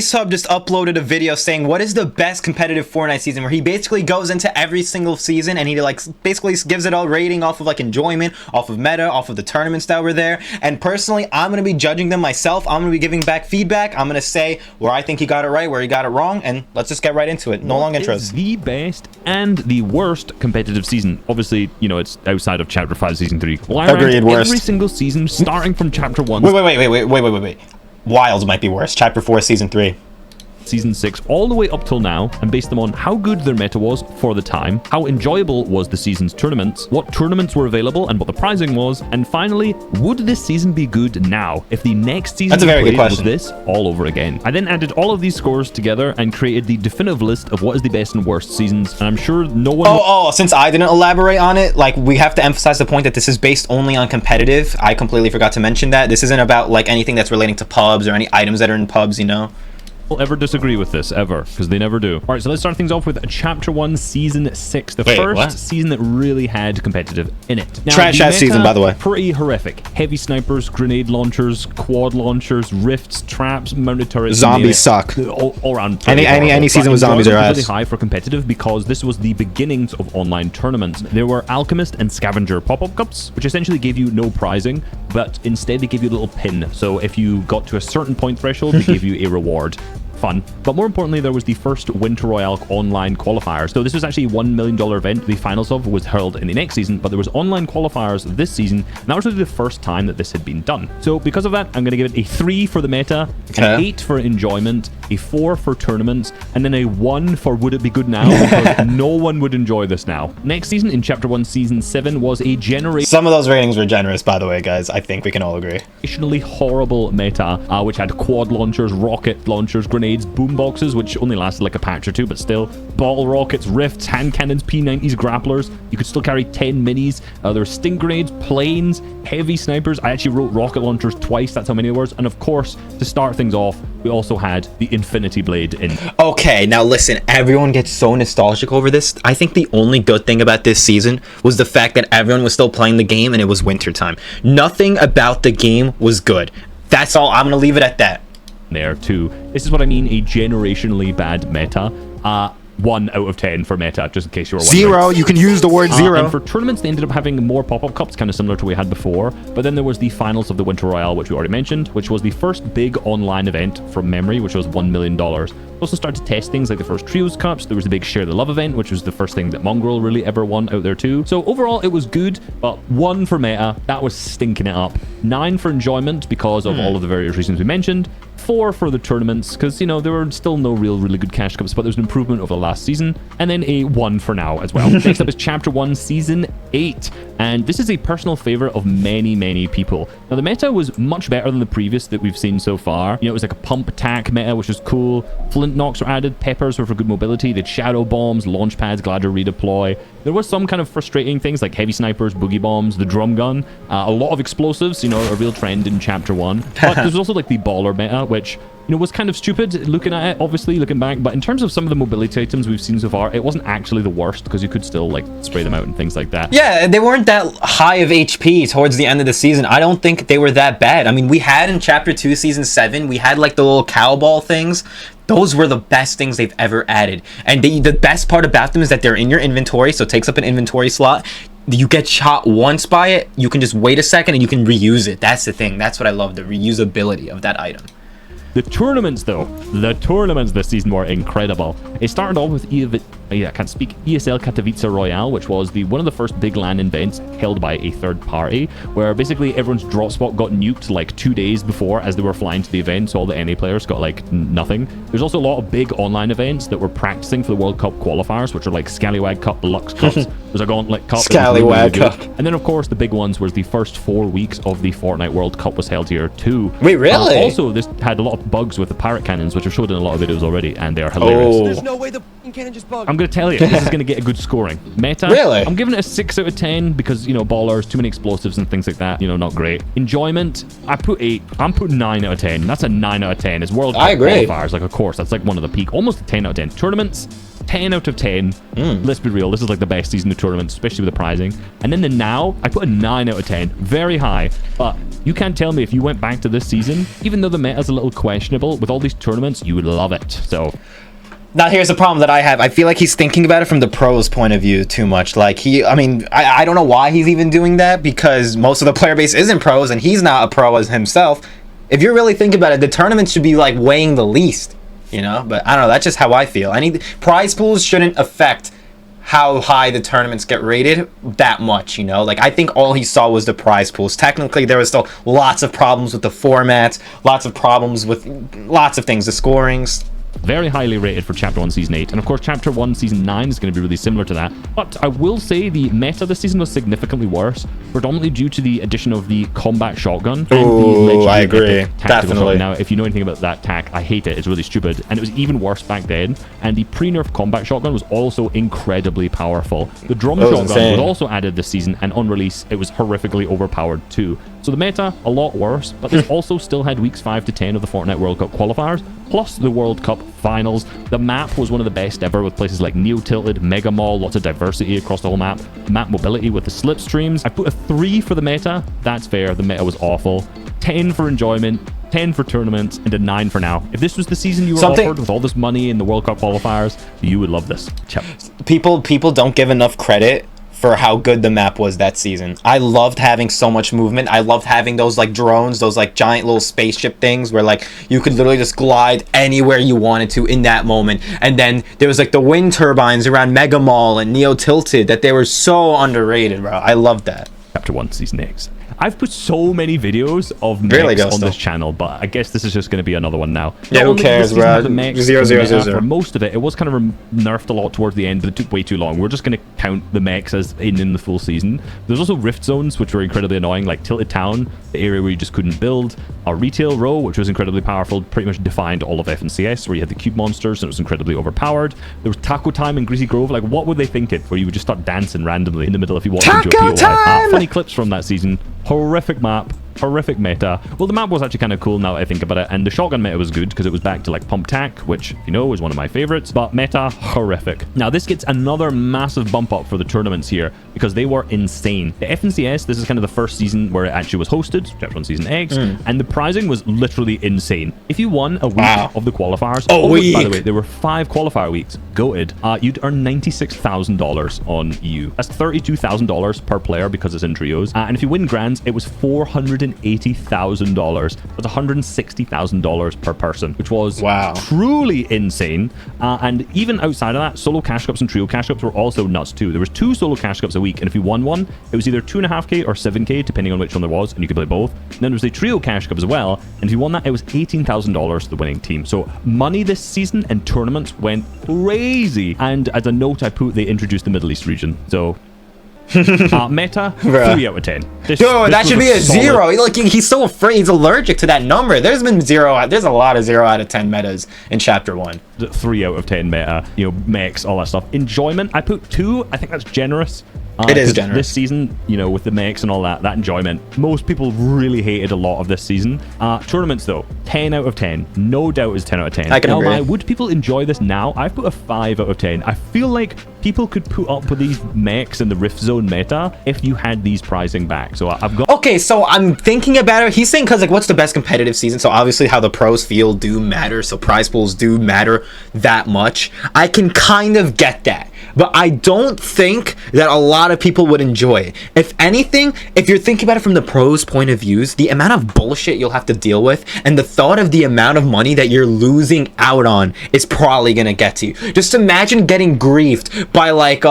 Sub just uploaded a video saying what is the best competitive Fortnite season, where he basically goes into every single season and he like basically gives it a rating off of like enjoyment, off of meta, off of the tournaments that were there. And personally, I'm going to be judging them myself. I'm going to be giving back feedback. I'm going to say where I think he got it right, where he got it wrong, and let's just get right into it. No long intros. The best and the worst competitive season. Obviously, you know, it's outside of Chapter 5 Season 3. Well, I Agreed, worst. Every single season, starting from Chapter 1. Wait. Wilds might be worse. Chapter 4, Season 3. Season 6 all the way up till now, and based them on how good their meta was for the time, how enjoyable was the season's tournaments, what tournaments were available and what the prizing was, and finally, would this season be good now if the next season was this all over again? I then added all of these scores together and created the definitive list of what is the best and worst seasons, and I'm sure no one... Since I didn't elaborate on it, like, we have to emphasize the point that this is based only on competitive. I completely forgot to mention that. This isn't about, like, anything that's relating to pubs or any items that are in pubs, you know? Will ever disagree with this, ever, because they never do. All right, so let's start things off with Chapter 1, Season 6, the first season that really had competitive in it. Now, trash-ass season, by the way. Pretty horrific. Heavy snipers, grenade launchers, quad launchers, rifts, traps, mounted turrets. Zombies suck. All around. Any season with zombies are ass. Really high for competitive because this was the beginnings of online tournaments. There were Alchemist and Scavenger pop-up cups, which essentially gave you no prizing, but instead they gave you a little pin. So if you got to a certain point threshold, they gave you a reward. Fun. But more importantly, there was the first Winter Royale online qualifiers. So this was actually a $1 million event. The finals of was held in the next season, but there was online qualifiers this season, and that was really the first time that this had been done. So because of that, I'm going to give it a 3 for the meta, an 8 for enjoyment, a 4 for tournaments, and then a 1 for would it be good now, because no one would enjoy this now. Next season, in Chapter 1, Season 7, was a generation... Some of those ratings were generous, by the way, guys. I think we can all agree. Horrible meta, which had quad launchers, rocket launchers, grenades, boom boxes, which only lasted like a patch or two, but still, ball rockets, rifts, hand cannons, P90s, grapplers. You could still carry 10 minis. There were stink grenades, planes, heavy snipers. I actually wrote rocket launchers twice, that's how many there was. And of course, to start things off, we also had the Infinity Blade in. Okay, now listen, everyone gets so nostalgic over this. I think the only good thing about this season was the fact that everyone was still playing the game and it was wintertime. Nothing about the game was good. That's all. I'm gonna leave it at that. There too. This is what I mean, a generationally bad meta. 1 out of 10 for meta, just in case you were wondering. 0, you can use the word 0. And for tournaments, they ended up having more pop-up cups, kind of similar to what we had before. But then there was the finals of the Winter Royale, which we already mentioned, which was the first big online event from memory, which was $1 million. We also started to test things like the first Trios Cups. There was the big Share the Love event, which was the first thing that Mongrel really ever won out there too. So overall, it was good, but 1 for meta, that was stinking it up. 9 for enjoyment because of all of the various reasons we mentioned. 4 for the tournaments, because, you know, there were still no really good cash cups, but there's an improvement over the last season. And then a 1 for now as well. Next up is Chapter 1, Season 8. And this is a personal favorite of many people. Now, the meta was much better than the previous that we've seen so far. You know, it was like a pump attack meta, which was cool. Flint knocks were added. Peppers were for good mobility. They had shadow bombs, launch pads, glider redeploy. There was some kind of frustrating things like heavy snipers, boogie bombs, the drum gun, a lot of explosives, you know, a real trend in Chapter 1. But there's also like the baller meta, which, you know, was kind of stupid looking at it, obviously, looking back. But in terms of some of the mobility items we've seen so far, it wasn't actually the worst, because you could still, like, spray them out and things like that. Yeah, they weren't that high of HP towards the end of the season. I don't think they were that bad. I mean, we had in Chapter 2, Season 7, we had, like, the little cowball things. Those were the best things they've ever added. And the best part about them is that they're in your inventory, so it takes up an inventory slot. You get shot once by it, you can just wait a second and you can reuse it. That's the thing. That's what I love, the reusability of that item. The tournaments, though, this season were incredible. It started off with ESL Katowice Royale, which was one of the first big LAN events held by a third party, where basically everyone's drop spot got nuked like 2 days before as they were flying to the event, so all the NA players got like nothing. There's also a lot of big online events that were practicing for the World Cup qualifiers, which are like Scallywag Cup, Lux Cups. There's a Gauntlet Cup. Scallywag Cup. And then, of course, the big ones was the first 4 weeks of the Fortnite World Cup was held here too. Wait, really? Also, this had a lot of bugs with the pirate cannons, which I've showed in a lot of videos already, and they are hilarious. Oh. There's no way the cannon just bugged. I'm going to tell you, this is going to get a good scoring. Meta, really? I'm giving it a 6 out of 10 because, you know, ballers, too many explosives and things like that, you know, not great. Enjoyment, I put 8. I'm putting 9 out of 10. That's a 9 out of 10. It's World Cup qualifiers, like, of course, that's like one of the peak, almost a 10 out of 10. Tournaments, 10 out of 10. Let's be real, this is like the best season of tournaments, especially with the prizing. And then the now, I put a 9 out of 10. Very high. But you can't tell me if you went back to this season, even though the meta's a little questionable, with all these tournaments, you would love it. So now here's the problem that I have. I feel like he's thinking about it from the pros point of view too much. Like I don't know why he's even doing that, because most of the player base isn't pros and he's not a pro as himself. If you're really thinking about it, the tournament should be like weighing the least, you know? But I don't know, that's just how I feel. Prize pools shouldn't affect how high the tournaments get rated that much, you know? Like, I think all he saw was the prize pools. Technically, there was still lots of problems with the formats, lots of problems with lots of things, the scorings. Very highly rated for Chapter 1 Season 8. And of course, Chapter 1 Season 9 is going to be really similar to that. But I will say the meta this season was significantly worse, predominantly due to the addition of the combat shotgun. And the legendary I agree. epic tactical Definitely. shotgun. Now, if you know anything about that tac, I hate it. It's really stupid. And it was even worse back then. And the pre-nerf combat shotgun was also incredibly powerful. The drum shotgun insane. was also added this season, and on release, it was horrifically overpowered too. So the meta, a lot worse, but this also still had weeks 5 to 10 of the Fortnite World Cup qualifiers, plus the World Cup finals. The map was one of the best ever, with places like Neo-Tilted, Mega Mall, lots of diversity across the whole map. Map mobility with the slipstreams. I put a 3 for the meta. That's fair. The meta was awful. 10 for enjoyment, 10 for tournaments, and a 9 for now. If this was the season you were offered with all this money in the World Cup qualifiers, you would love this. People don't give enough credit for how good the map was that season. I loved having so much movement. I loved having those like drones, those like giant little spaceship things where like you could literally just glide anywhere you wanted to in that moment. And then there was like the wind turbines around Mega Mall and Neo Tilted that they were so underrated, bro. I loved that. Chapter 1 Season 8. I've put so many videos of mechs on this channel, but I guess this is just going to be another one now. Yeah, who cares, bro? 0. For most of it, it was kind of nerfed a lot towards the end, but it took way too long. We're just going to count the mechs as in the full season. There's also rift zones, which were incredibly annoying, like Tilted Town, the area where you just couldn't build. A retail row, which was incredibly powerful, pretty much defined all of FNCS, where you had the cube monsters, and it was incredibly overpowered. There was Taco Time in Greasy Grove. Like, what were they thinking? Where you would just start dancing randomly in the middle if you walked into a POI. Funny clips from that season. Horrific map, horrific meta. Well, the map was actually kind of cool now that I think about it, and the shotgun meta was good because it was back to like pump tac, which, you know, is one of my favorites, but meta, horrific. Now, this gets another massive bump up for the tournaments here because they were insane. The FNCS, this is kind of the first season where it actually was hosted, Chapter 1 Season X, and the prizing was literally insane. If you won a week of the qualifiers, by the way, there were 5 qualifier weeks, goated, you'd earn $96,000 on EU. That's $32,000 per player because it's in trios, and if you win grands, it was $480,000. That's $160,000 per person, which was truly insane. And even outside of that, solo cash cups and trio cash cups were also nuts too. There was 2 solo cash cups a week, and if you won one, it was either 2.5k or 7k, depending on which one there was, and you could play both. And then there was a trio cash cup as well, and if you won that, it was $18,000 to the winning team. So money this season and tournaments went crazy. And as a note, I put they introduced the Middle East region. So meta, 3 out of 10. This that should be a 0. Like, he's so afraid. He's allergic to that number. There's been 0. There's a lot of 0 out of 10 metas in Chapter 1. 3 out of 10 meta, you know, mechs, all that stuff. Enjoyment, I put 2. I think that's generous. It is generous. This season, you know, with the mechs and all that enjoyment, most people really hated a lot of this season. Tournaments, though, 10 out of 10. No doubt is 10 out of 10. I can agree. Would people enjoy this now? I've put a 5 out of 10. I feel like people could put up with these mechs in the Rift Zone meta if you had these pricing back. So I've got... Okay, so I'm thinking about it. He's saying because, like, what's the best competitive season? So obviously how the pros feel do matter. So prize pools do matter that much. I can kind of get that. But I don't think that a lot of people would enjoy it. If anything, if you're thinking about it from the pros' point of views, the amount of bullshit you'll have to deal with and the thought of the amount of money that you're losing out on is probably going to get to you. Just imagine getting griefed by, like,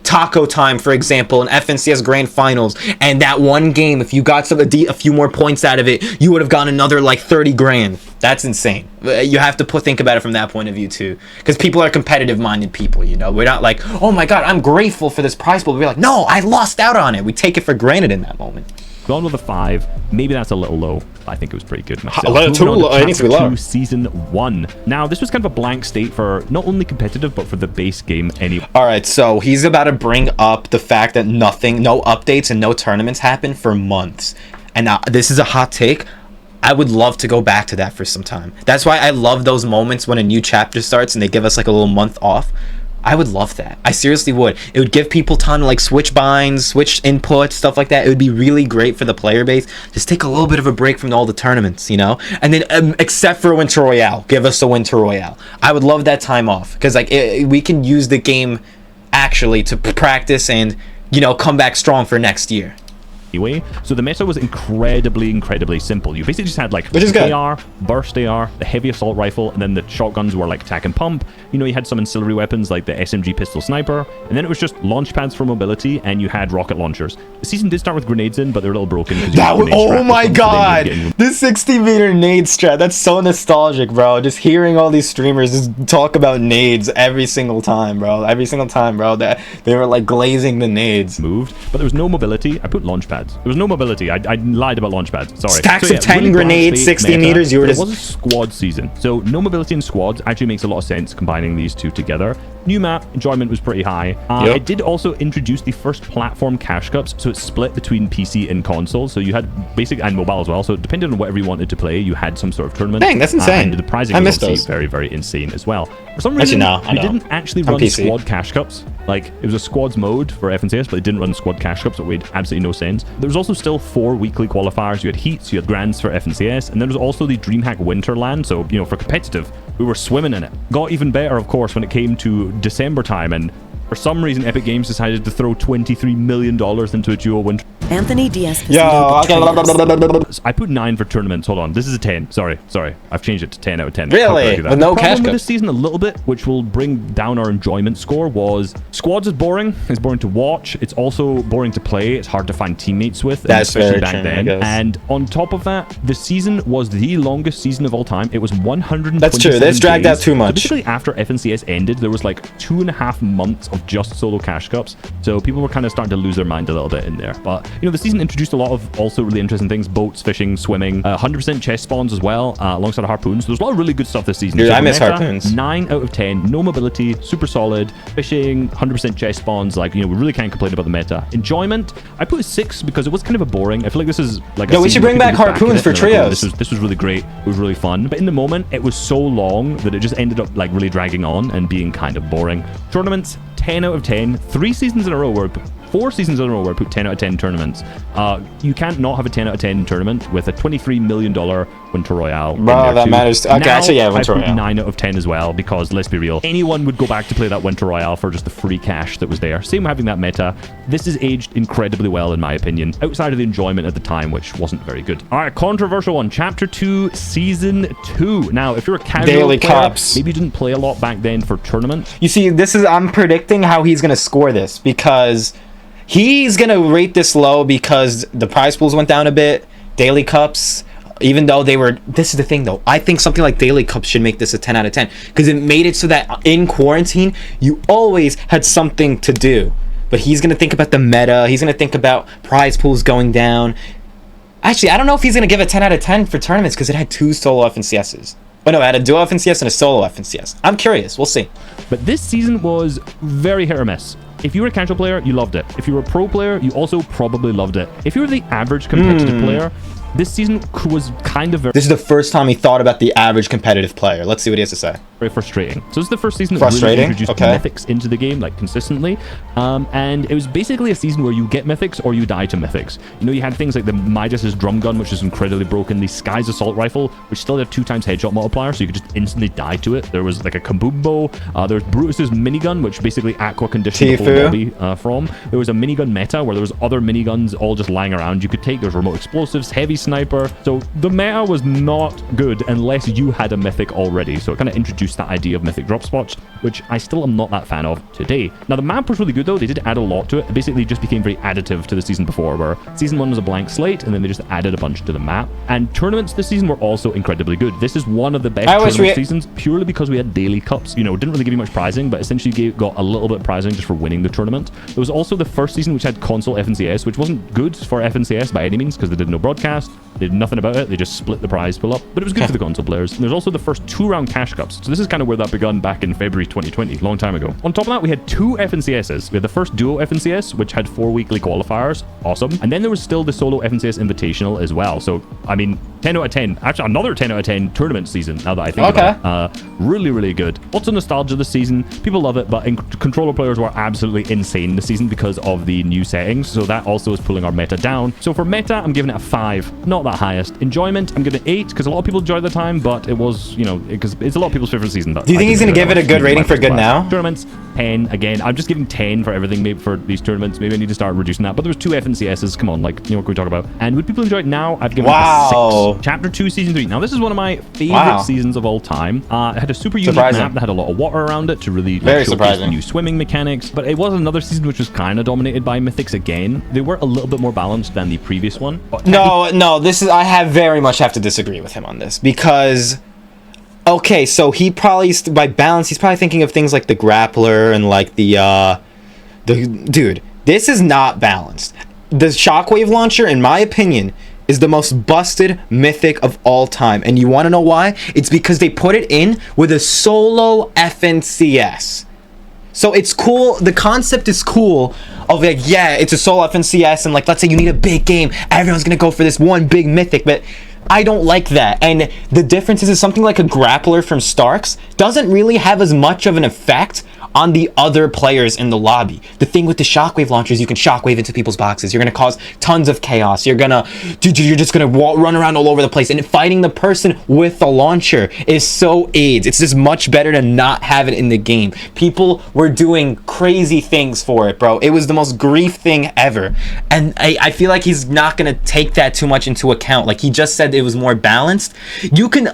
Taco Time, for example, in FNCS Grand Finals, and that one game, if you got a few more points out of it, you would have gotten another, like, 30 grand. That's insane. You have to think about it from that point of view too, because people are competitive-minded people. You know, we're not like, oh my god, I'm grateful for this prize pool. We're like, no, I lost out on it. We take it for granted in that moment. Gone with a 5. Maybe that's a little low. I think it was pretty good myself. It needs to be lower. Season 1. Now, this was kind of a blank state for not only competitive, but for the base game anyway. All right, so he's about to bring up the fact that no updates and no tournaments happen for months. And now, this is a hot take. I would love to go back to that for some time. That's why I love those moments when a new chapter starts and they give us like a little month off. I would love that. I seriously would. It would give people time to like switch binds, switch inputs, stuff like that. It would be really great for the player base. Just take a little bit of a break from all the tournaments, you know? And then except for Winter Royale, give us a Winter Royale. I would love that time off because like we can use the game actually to practice and, you know, come back strong for next year. Anyway, so the meta was incredibly simple. You basically just had like AR, burst AR, the heavy assault rifle, and then the shotguns were like attack and pump. You know, you had some ancillary weapons like the SMG pistol sniper, and then it was just launch pads for mobility, and you had rocket launchers. The season did start with grenades in, but they're a little broken. Oh my god, this 60-meter nade strat, that's so nostalgic, bro. Just hearing all these streamers just talk about nades every single time, bro. That they were like glazing the nades. Moved, but there was no mobility. I put launch pads. There was no mobility. I lied about launch pads. Sorry. Stacks of 10 grenades, 60 meters. You were just... It was a squad season, so no mobility in squads actually makes a lot of sense combining these two together. New map, enjoyment was pretty high. It did also introduce the first platform cash cups, so it's split between PC and console. So you had basic and mobile as well. So depending on whatever you wanted to play, you had some sort of tournament. Dang, that's insane. And the prizing was obviously very, very insane as well. For some reason, we didn't actually run squad cash cups. Like, it was a squads mode for FNCS, but it didn't run squad cash cups, so it made absolutely no sense. There was also still 4 weekly qualifiers. You had heats, you had grands for FNCS, and then there was also the DreamHack Winterland. So, you know, for competitive, we were swimming in it. Got even better, of course, when it came to December time, and for some reason, Epic Games decided to throw $23 million into a duo winter. Anthony Diaz. I put 9 for tournaments. Hold on, this is a 10. Sorry. I've changed it to 10 out of 10. Really? With no cash cup. This season a little bit, which will bring down our enjoyment score, was squads is boring. It's boring to watch. It's also boring to play. It's hard to find teammates with. That's very true, I guess. And on top of that, the season was the longest season of all time. It was 127 That's true. That's dragged out too much. So basically, after FNCS ended, there was like 2.5 months of just solo cash cups. So people were kind of starting to lose their mind a little bit in there. But, you know, the season introduced a lot of also really interesting things: boats, fishing, swimming, 100% chest spawns as well, alongside harpoons. There's a lot of really good stuff this season. Dude, I miss harpoons. 9 out of 10. No mobility, super solid. Fishing, 100% chest spawns. Like, you know, we really can't complain about the meta. Enjoyment, I put a 6 because it was kind of a boring. I feel like this is like we should bring back harpoons for trios. This was really great. It was really fun. But in the moment, it was so long that it just ended up like really dragging on and being kind of boring. Tournaments, 10 out of 10. 4 seasons in a row where I put 10 out of 10 tournaments. You can't not have a 10 out of 10 tournament with a $23 million Winter Royale. Bro, that matters. Okay, actually, yeah, Winter Royale. I put 9 out of 10 as well because, let's be real, anyone would go back to play that Winter Royale for just the free cash that was there. Same with having that meta. This is aged incredibly well, in my opinion, outside of the enjoyment at the time, which wasn't very good. All right, controversial one. Chapter 2, Season 2. Now, if you're a casual Daily player, Cups. maybe you didn't play a lot back then for tournament. You see, I'm predicting how he's going to score this because he's going to rate this low because the prize pools went down a bit. Daily Cups, even though this is the thing though, I think something like Daily Cups should make this a 10 out of 10 because it made it so that in quarantine, you always had something to do. But he's going to think about the meta. He's going to think about prize pools going down. Actually, I don't know if he's going to give a 10 out of 10 for tournaments because it had 2 solo FNCSs. Oh no, I had a duo FNCS and a solo FNCS. I'm curious. We'll see. But this season was very hit or miss. If you were a casual player, you loved it. If you were a pro player, you also probably loved it. If you were the average competitive player, this season was kind of very... This is the first time he thought about the average competitive player. Let's see what he has to say. Very frustrating. So this is the first season that really introduced mythics into the game, like, consistently. And it was basically a season where you get mythics or you die to mythics. You know, you had things like the Midas's drum gun, which is incredibly broken, the Sky's assault rifle, which still had 2 times headshot multiplier, so you could just instantly die to it. There was like a kaboom bow. There was Brutus's minigun, which basically aqua conditioned the whole lobby from. There was a minigun meta where there was other miniguns all just lying around you could take. There was remote explosives, heavy sniper. So the meta was not good unless you had a mythic already. So it kind of introduced that idea of mythic drop spots, which I still am not that fan of today. Now the map was really good though. They did add a lot to it. It basically just became very additive to the season before, where season 1 was a blank slate and then they just added a bunch to the map. And tournaments this season were also incredibly good. This is one of the best tournament seasons purely because we had daily cups. You know, didn't really give you much prizing, but essentially got a little bit of prizing just for winning the tournament. There was also the first season which had console FNCS, which wasn't good for FNCS by any means because they did no broadcast. They did nothing about it. They just split the prize pool up, but it was good for the console players. And there's also the first 2-round cash cups. So this is kind of where that begun back in February 2020, long time ago. On top of that, we had 2 FNCSs. We had the first duo FNCS, which had 4 weekly qualifiers. Awesome. And then there was still the solo FNCS Invitational as well. So, I mean, 10 out of 10. Actually, another 10 out of 10 tournament season, now that I think about it. Really, really good. Lots of nostalgia this season. People love it, but controller players were absolutely insane this season because of the new settings, so that also is pulling our meta down. So for meta, I'm giving it a 5. Not that highest. Enjoyment, I'm giving it 8, because a lot of people enjoyed the time, but it was, you know, because it's a lot of people's favorite season. Do you think he's going to give it a good rating for good now? Tournaments, 10. Again, I'm just giving 10 for everything, maybe for these tournaments. Maybe I need to start reducing that. But there was 2 FNCSs. Come on, like, you know, what can we talk about? And would people enjoy it now? I'd give it a 6. Chapter 2, Season 3. Now, this is one of my favorite seasons of all time. It had a super unique map that had a lot of water around it to really showcase the new swimming mechanics. But it was another season which was kind of dominated by Mythics again. They were a little bit more balanced than the previous one. No, this is, I very much have to disagree with him on this, because okay, so he probably, by balance, he's probably thinking of things like the grappler and like the dude, this is not balanced. The shockwave launcher, in my opinion, is the most busted mythic of all time. And you want to know why? It's because they put it in with a solo FNCS. So it's cool. The concept is cool of like, yeah, it's a solo FNCS, and like, let's say you need a big game. Everyone's going to go for this one big mythic, but I don't like that. And the difference is something like a grappler from Starks doesn't really have as much of an effect on the other players in the lobby. The thing with the shockwave launchers, you can shockwave into people's boxes. You're gonna cause tons of chaos. You're just gonna run around all over the place. And fighting the person with the launcher is so AIDS. It's just much better to not have it in the game. People were doing crazy things for it, bro. It was the most grief thing ever. And I feel like he's not gonna take that too much into account. Like, he just said it was more balanced.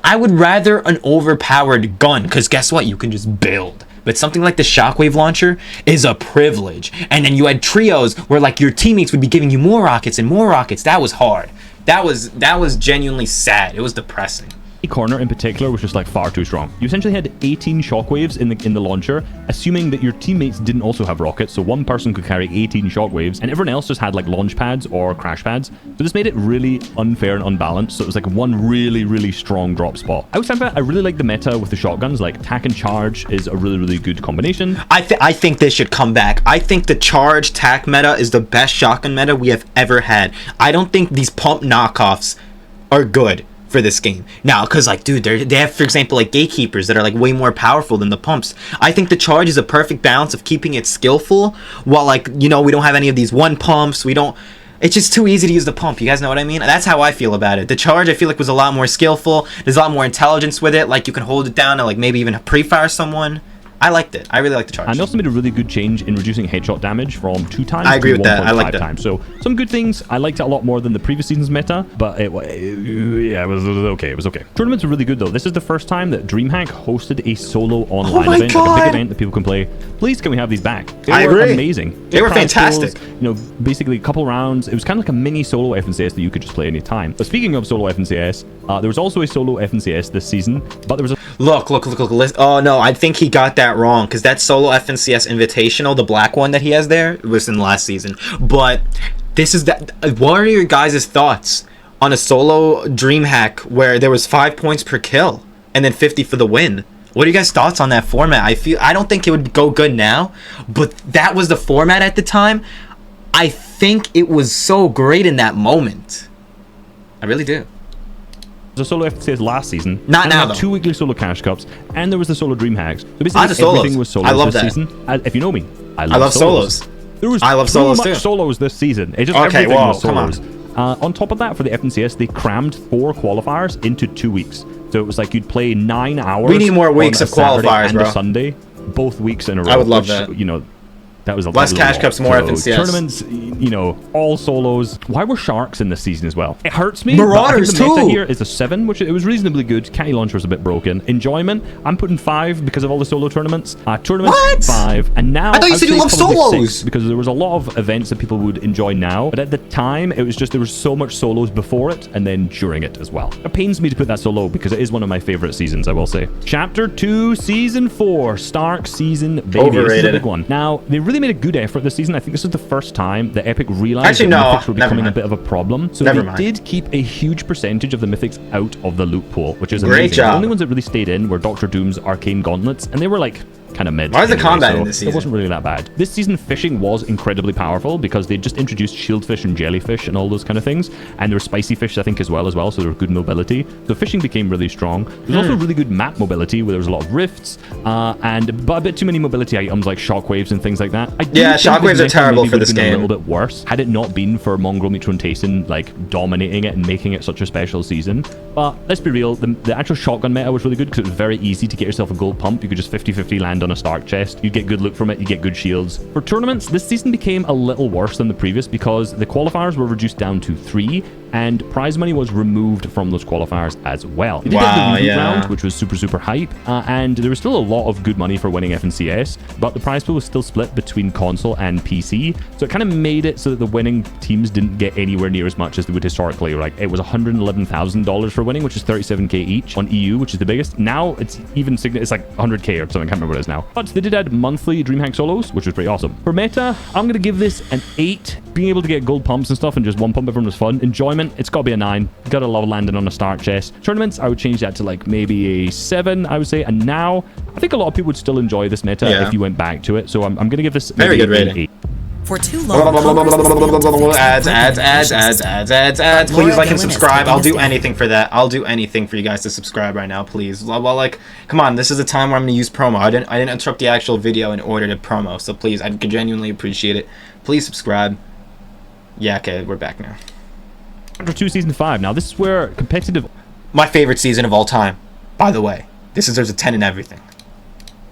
I would rather an overpowered gun, because guess what? You can just build. But something like the shockwave launcher is a privilege. And then you had trios where like your teammates would be giving you more rockets and more rockets. That was hard. That was genuinely sad. It was depressing. Corner in particular was just like far too strong. You essentially had 18 shockwaves in the launcher, assuming that your teammates didn't also have rockets, so one person could carry 18 shockwaves, and everyone else just had like launch pads or crash pads. So this made it really unfair and unbalanced. So it was like one really, really strong drop spot. Outside of that, I really like the meta with the shotguns. Like tack and charge is a really, really good combination. I think this should come back. I think the charge tack meta is the best shotgun meta we have ever had. I don't think these pump knockoffs are good for this game now, because like, dude, they have, for example, like gatekeepers that are like way more powerful than the pumps. I think the charge is a perfect balance of keeping it skillful while, like, you know, we don't have any of these one pumps. It's just too easy to use the pump. You guys know what I mean? That's how I feel about it. The charge, I feel like, was a lot more skillful. There's a lot more intelligence with it. Like, you can hold it down and like maybe even pre-fire someone. I liked it. I really liked the charge. And they also made a really good change in reducing headshot damage from 2 times I agree to with that. I like 1.5 times. So some good things. I liked it a lot more than the previous season's meta, but it was okay. It was okay. Tournaments were really good though. This is the first time that DreamHack hosted a solo online event, like a big event that people can play. Please, can we have these back? They were amazing. They were fantastic. You know, basically a couple rounds. It was kind of like a mini solo FNCS that you could just play any time. But speaking of solo FNCS, there was also a solo FNCS this season, but there was a Look. Oh no, I think he got that wrong, because that's solo FNCS Invitational, the black one that he has there, was in last season. But this is that. What are your guys' thoughts on a solo DreamHack where there was 5 points per kill and then 50 for the win? What are you guys' thoughts on that format? I don't think it would go good now, but that was the format at the time. I think it was so great in that moment. I really do. The solo FCS last season. Not now, though. 2 weekly solo cash cups, and there was the solo dream hacks. So basically, everything was solos. I love this that. Season. If you know me, I love solos. There was I love so solos much too. solos this season. It just Okay, everything whoa, was solos. come on. On top of that, for the FNCS, they crammed 4 qualifiers into 2 weeks. So it was like you'd play 9 hours. We need more weeks on of a Saturday qualifiers, and bro. a Sunday, both weeks in a row. I would love that. You know, that was a less cash lot. cups, more So FNCS. Tournaments, you know, all solos. Why were sharks in this season as well? It hurts me. Marauders but I think the meta too. here is a 7, which it was reasonably good. Candy launcher was a bit broken. Enjoyment, I'm putting 5 because of all the solo tournaments. Tournaments, What? 5, and now I thought you said you I'd love say probably solos. 6, because there was a lot of events that people would enjoy now, but at the time it was just there was so much solos before it and then during it as well. It pains me to put that so low because it is one of my favorite seasons, I will say. Chapter 2, Season 4, Stark Season, baby. Overrated. This is a big one. Now, they really made a good effort this season. I think this is the first time that Epic realized Actually, that no, Mythics were never becoming a mind. bit of a problem. So Never they mind. did keep a huge percentage of the Mythics out of the loot pool, which is Great amazing. job. The only ones that really stayed in were Doctor Doom's Arcane Gauntlets, and they were like kind of mid. Why is the combat so in this season? It wasn't really that bad. This season, fishing was incredibly powerful because they just introduced shieldfish and jellyfish and all those kind of things. And there were spicy fish, I think, as well, so there were good mobility. So fishing became really strong. There's also really good map mobility where there was a lot of rifts but a bit too many mobility items like shockwaves and things like that. Yeah, shockwaves are terrible for this game. A little bit worse had it not been for Mongrel, Mitro, and Tayson like dominating it and making it such a special season. But let's be real, the actual shotgun meta was really good because it was very easy to get yourself a gold pump. You could just 50-50 land on a Stark chest. You get good loot from it, you get good shields. For tournaments, this season became a little worse than the previous because the qualifiers were reduced down to 3 and prize money was removed from those qualifiers as well. They did have the reboot round, which was super hype, and there was still a lot of good money for winning FNCS, but the prize pool was still split between console and PC, so it kind of made it so that the winning teams didn't get anywhere near as much as they would historically. Like, it was $111,000 for winning, which is 37k each on EU, which is the biggest. Now it's even it's like 100k or something, I can't remember what it is now. But they did add monthly DreamHack solos, which was pretty awesome. For meta, I'm going to give this an 8. Being able to get gold pumps and stuff and just one pump everyone was fun. Enjoyment, it's got to be a 9. Gotta love landing on a Stark chest. Tournaments, I would change that to like maybe a 7, I would say. And now, I think a lot of people would still enjoy this meta if you went back to it. So I'm going to give this very good rating. 8. For too long, ads. Please like and subscribe. I'll do anything for that. I'll do anything for you guys to subscribe right now, please. Well, like, come on, this is the time where I'm gonna use promo. I didn't interrupt the actual video in order to promo, so please, I genuinely appreciate it. Please subscribe. Yeah, okay, we're back now. Chapter 2, Season 5. Now, this is where competitive... My favorite season of all time, by the way. This deserves a 10 in everything.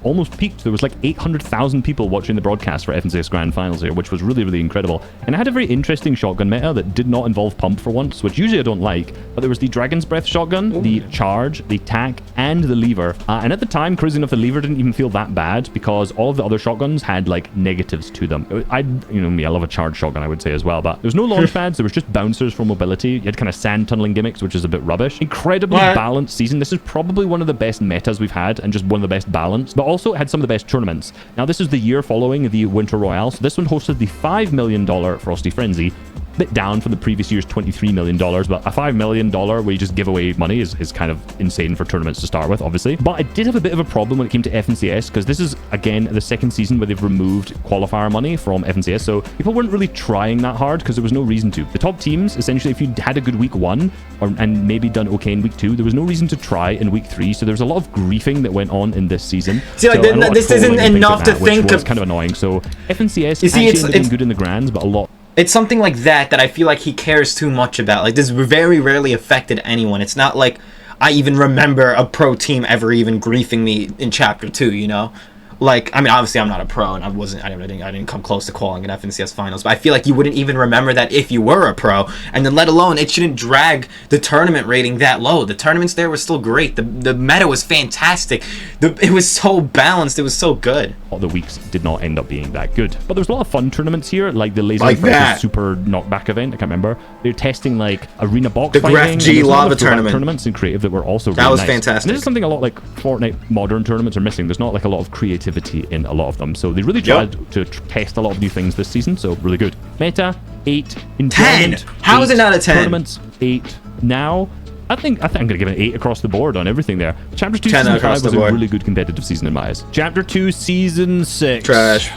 Almost peaked. There was like 800,000 people watching the broadcast for FNCS Grand Finals here, which was really incredible. And it had a very interesting shotgun meta that did not involve pump for once, which usually I don't like. But there was the Dragon's Breath shotgun, the charge, the tack, and the lever. And at the time, crazy enough, the lever didn't even feel that bad because all of the other shotguns had like negatives to them. I love a charge shotgun, I would say as well. But there was no launch pads. There was just bouncers for mobility. You had kind of sand tunneling gimmicks, which is a bit rubbish. Incredibly balanced season. This is probably one of the best metas we've had and just one of the best balanced. But also it had some of the best tournaments. Now, this is the year following the Winter Royale, so this one hosted the $5 million Frosty Frenzy. Bit down from the previous year's $23 million, but a $5 million where you just give away money is kind of insane for tournaments to start with, obviously. But I did have a bit of a problem when it came to FNCS, because this is, again, the second season where they've removed qualifier money from FNCS, so people weren't really trying that hard because there was no reason to. The top teams, essentially, if you had a good week 1 and maybe done okay in week 2, there was no reason to try in week 3, so there's a lot of griefing that went on in this season. See, like, this isn't enough to think of. Which was kind of annoying. So FNCS actually ended up being good in the grands, but a lot. It's something like that I feel like he cares too much about. Like, this very rarely affected anyone. It's not like I even remember a pro team ever even griefing me in Chapter 2, you know? Like, I mean, obviously I'm not a pro, and I didn't come close to calling an FNCS finals, but I feel like you wouldn't even remember that if you were a pro, and then let alone, it shouldn't drag the tournament rating that low. The tournaments there were still great. The meta was fantastic. It was so balanced. It was so good. All the weeks did not end up being that good, but there's a lot of fun tournaments here, like the Laser Super Knockback event. I can't remember. They're testing like arena box fighting. The Graph G Lava tournaments in creative that were also that really was nice. Fantastic. And this is something a lot like Fortnite modern tournaments are missing. There's not like a lot of creativity in a lot of them, so they really tried to test a lot of new things this season. So really good. Meta 8, 10. How is it not a 10? Tournaments 8. Now I think I'm gonna give it an 8 across the board on everything there. Chapter 2 Season 5 was a really good competitive season in my eyes. Chapter 2 Season 6. Trash.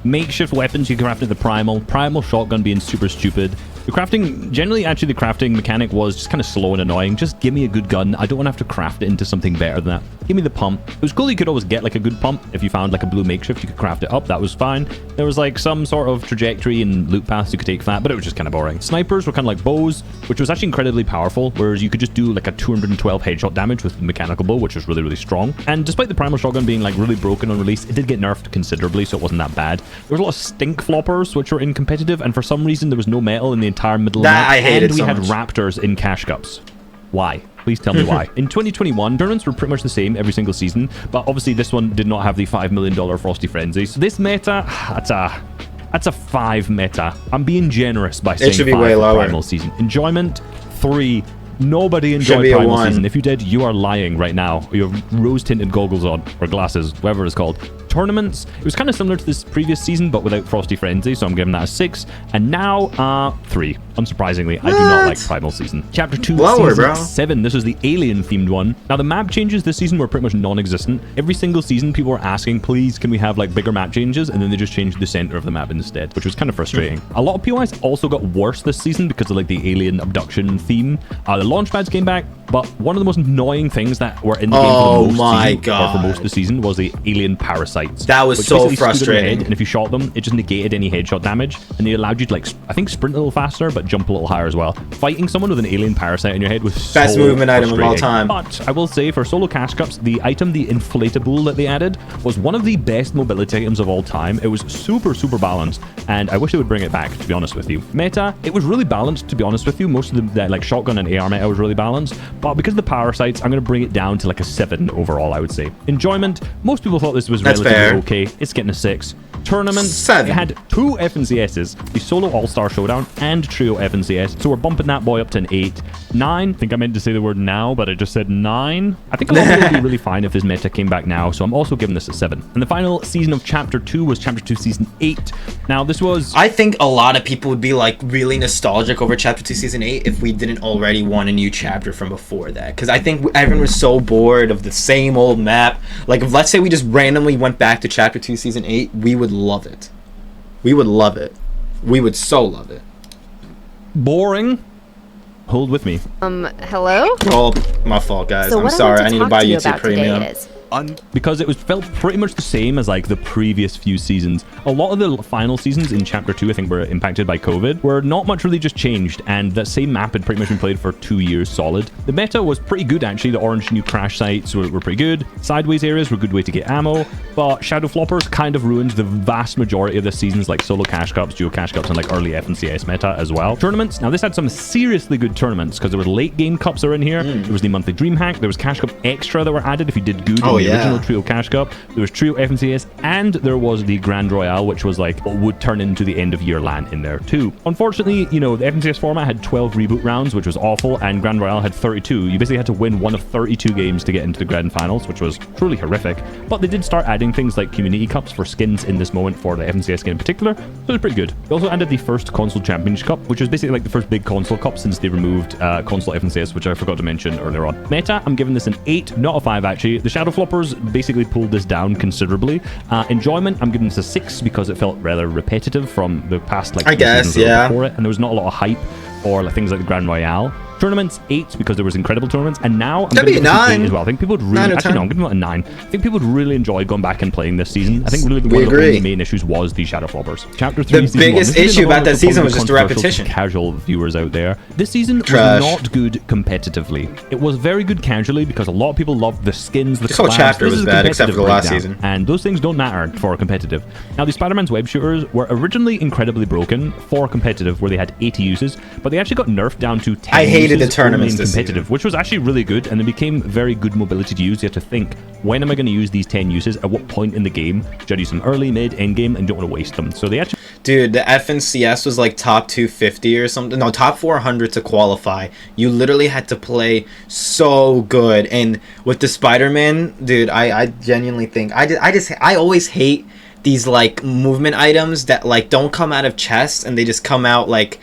Makeshift weapons you can craft in the primal shotgun being super stupid. The crafting, generally, actually, the crafting mechanic was just kind of slow and annoying. Just give me a good gun. I don't want to have to craft it into something better than that. Give me the pump. It was cool you could always get like a good pump. If you found like a blue makeshift, you could craft it up. That was fine. There was like some sort of trajectory and loot paths you could take for that, but it was just kind of boring. Snipers were kind of like bows, which was actually incredibly powerful, whereas you could just do like a 212 headshot damage with the mechanical bow, which was really strong. And despite the primal shotgun being like really broken on release, it did get nerfed considerably, so it wasn't that bad. There was a lot of stink floppers, which were in competitive, and for some reason there was no metal in the entire middle of the map. I hated and we so had much. raptors in cash cups. Why? Please tell me why. In 2021, tournaments were pretty much the same every single season, but obviously this one did not have the $5 million Frosty Frenzy. So this meta, that's a 5 meta. I'm being generous by saying 5 way for lower. Primal Season. Enjoyment, 3. Nobody enjoyed be a Primal 1. Season. If you did, you are lying right now. You have rose-tinted goggles on, or glasses, whatever it's called. Tournaments, it was kind of similar to this previous season, but without Frosty Frenzy, so I'm giving that a 6. And now, 3. Unsurprisingly, I do not like Primal Season. Chapter 2, Season 7. This was the alien-themed one. Now, the map changes this season were pretty much non-existent. Every single season, people were asking, please, can we have, like, bigger map changes? And then they just changed the center of the map instead, which was kind of frustrating. A lot of POIs also got worse this season because of, like, the alien abduction theme. The launch pads came back, but one of the most annoying things that were in the game for the most season, or for most of the season, was the alien parasites. That was so frustrating. And if you shot them, it just negated any headshot damage, and they allowed you to, like, I think sprint a little faster, but jump a little higher as well. Fighting someone with an alien parasite in your head was so best movement item of all time. But I will say, for solo cash cups, the item, the inflatable that they added, was one of the best mobility items of all time. It was super, super balanced, and I wish they would bring it back, to be honest with you. Meta, it was really balanced, to be honest with you. Most of the like shotgun and AR meta was really balanced, but because of the parasites, I'm going to bring it down to like a 7 overall, I would say. Enjoyment, most people thought this was relatively okay. It's getting a 6. Tournament, 7. It had 2 FNCSs, the Solo All-Star Showdown and Trio FNCS, so we're bumping that boy up to an 8. 9, I think I meant to say the word now, but I just said 9. I think a lot of people would be really fine if this meta came back now, so I'm also giving this a 7. And the final season of Chapter 2 was Chapter 2 Season 8. Now, this was... I think a lot of people would be, like, really nostalgic over Chapter 2 Season 8 if we didn't already want a new chapter from before that. Because I think everyone was so bored of the same old map. Like, if let's say we just randomly went back to Chapter 2 Season 8, we would love it. We would love it. We would so love it. Boring. Hold with me. Hello? Oh, my fault, guys. So I'm sorry. I need to buy YouTube today Premium. is Because it was felt pretty much the same as like the previous few seasons. A lot of the final seasons in Chapter 2, I think, were impacted by COVID, where not much really just changed, and that same map had pretty much been played for 2 years solid. The meta was pretty good, actually. The orange new crash sites were pretty good. Sideways areas were a good way to get ammo, but Shadow Floppers kind of ruined the vast majority of the seasons, like solo cash cups, duo cash cups, and like early FNCS meta as well. Tournaments, now this had some seriously good tournaments, because there was late game cups that are in here. There was the monthly dream hack. There was cash cup extra that were added if you did good in the original Trio Cash Cup. There was Trio FNCS, and there was the Grand Royale, which was like what would turn into the end of year LAN in there too. Unfortunately, you know, the FNCS format had 12 reboot rounds, which was awful, and Grand Royale had 32. You basically had to win one of 32 games to get into the grand finals, which was truly horrific. But they did start adding things like community cups for skins in this moment for the FNCS skin in particular, so it was pretty good. They also added the first console championship cup, which was basically like the first big console cup since they removed console FNCS, which I forgot to mention earlier on. Meta, I'm giving this an 8, not a 5 actually. The Shadow Floppers basically pulled this down considerably. Enjoyment, I'm giving this a 6 because it felt rather repetitive from the past like seasons before it, and there was not a lot of hype or like things like the Grand Royale. Tournaments, 8 because there was incredible tournaments, and now I'm giving it a 9 as well. I think people would really actually no, I'm giving it a 9. I think people would really enjoy going back and playing this season. I think really one of the only main issues was the Shadow Floppers. Chapter 3, the biggest issue about that season was just a repetition. Casual viewers out there, this season was not good competitively. It was very good casually because a lot of people loved the skins. The whole chapter was bad except for the last season, and those things don't matter for competitive. Now, the Spider-Man's web shooters were originally incredibly broken for competitive, where they had 80 uses, but they actually got nerfed down to 10 I hated uses the tournaments this competitive, season, which was actually really good, and it became very good mobility to use. You have to think, when am I going to use these 10 uses? At what point in the game? Should I use them early, mid, end game, and don't want to waste them? So they actually... Dude, the FNCS was like top 250 or something. No, top 400 to qualify. You literally had to play so good. And with the Spider-Man, dude, I genuinely think... I always hate these like movement items that like don't come out of chests and they just come out like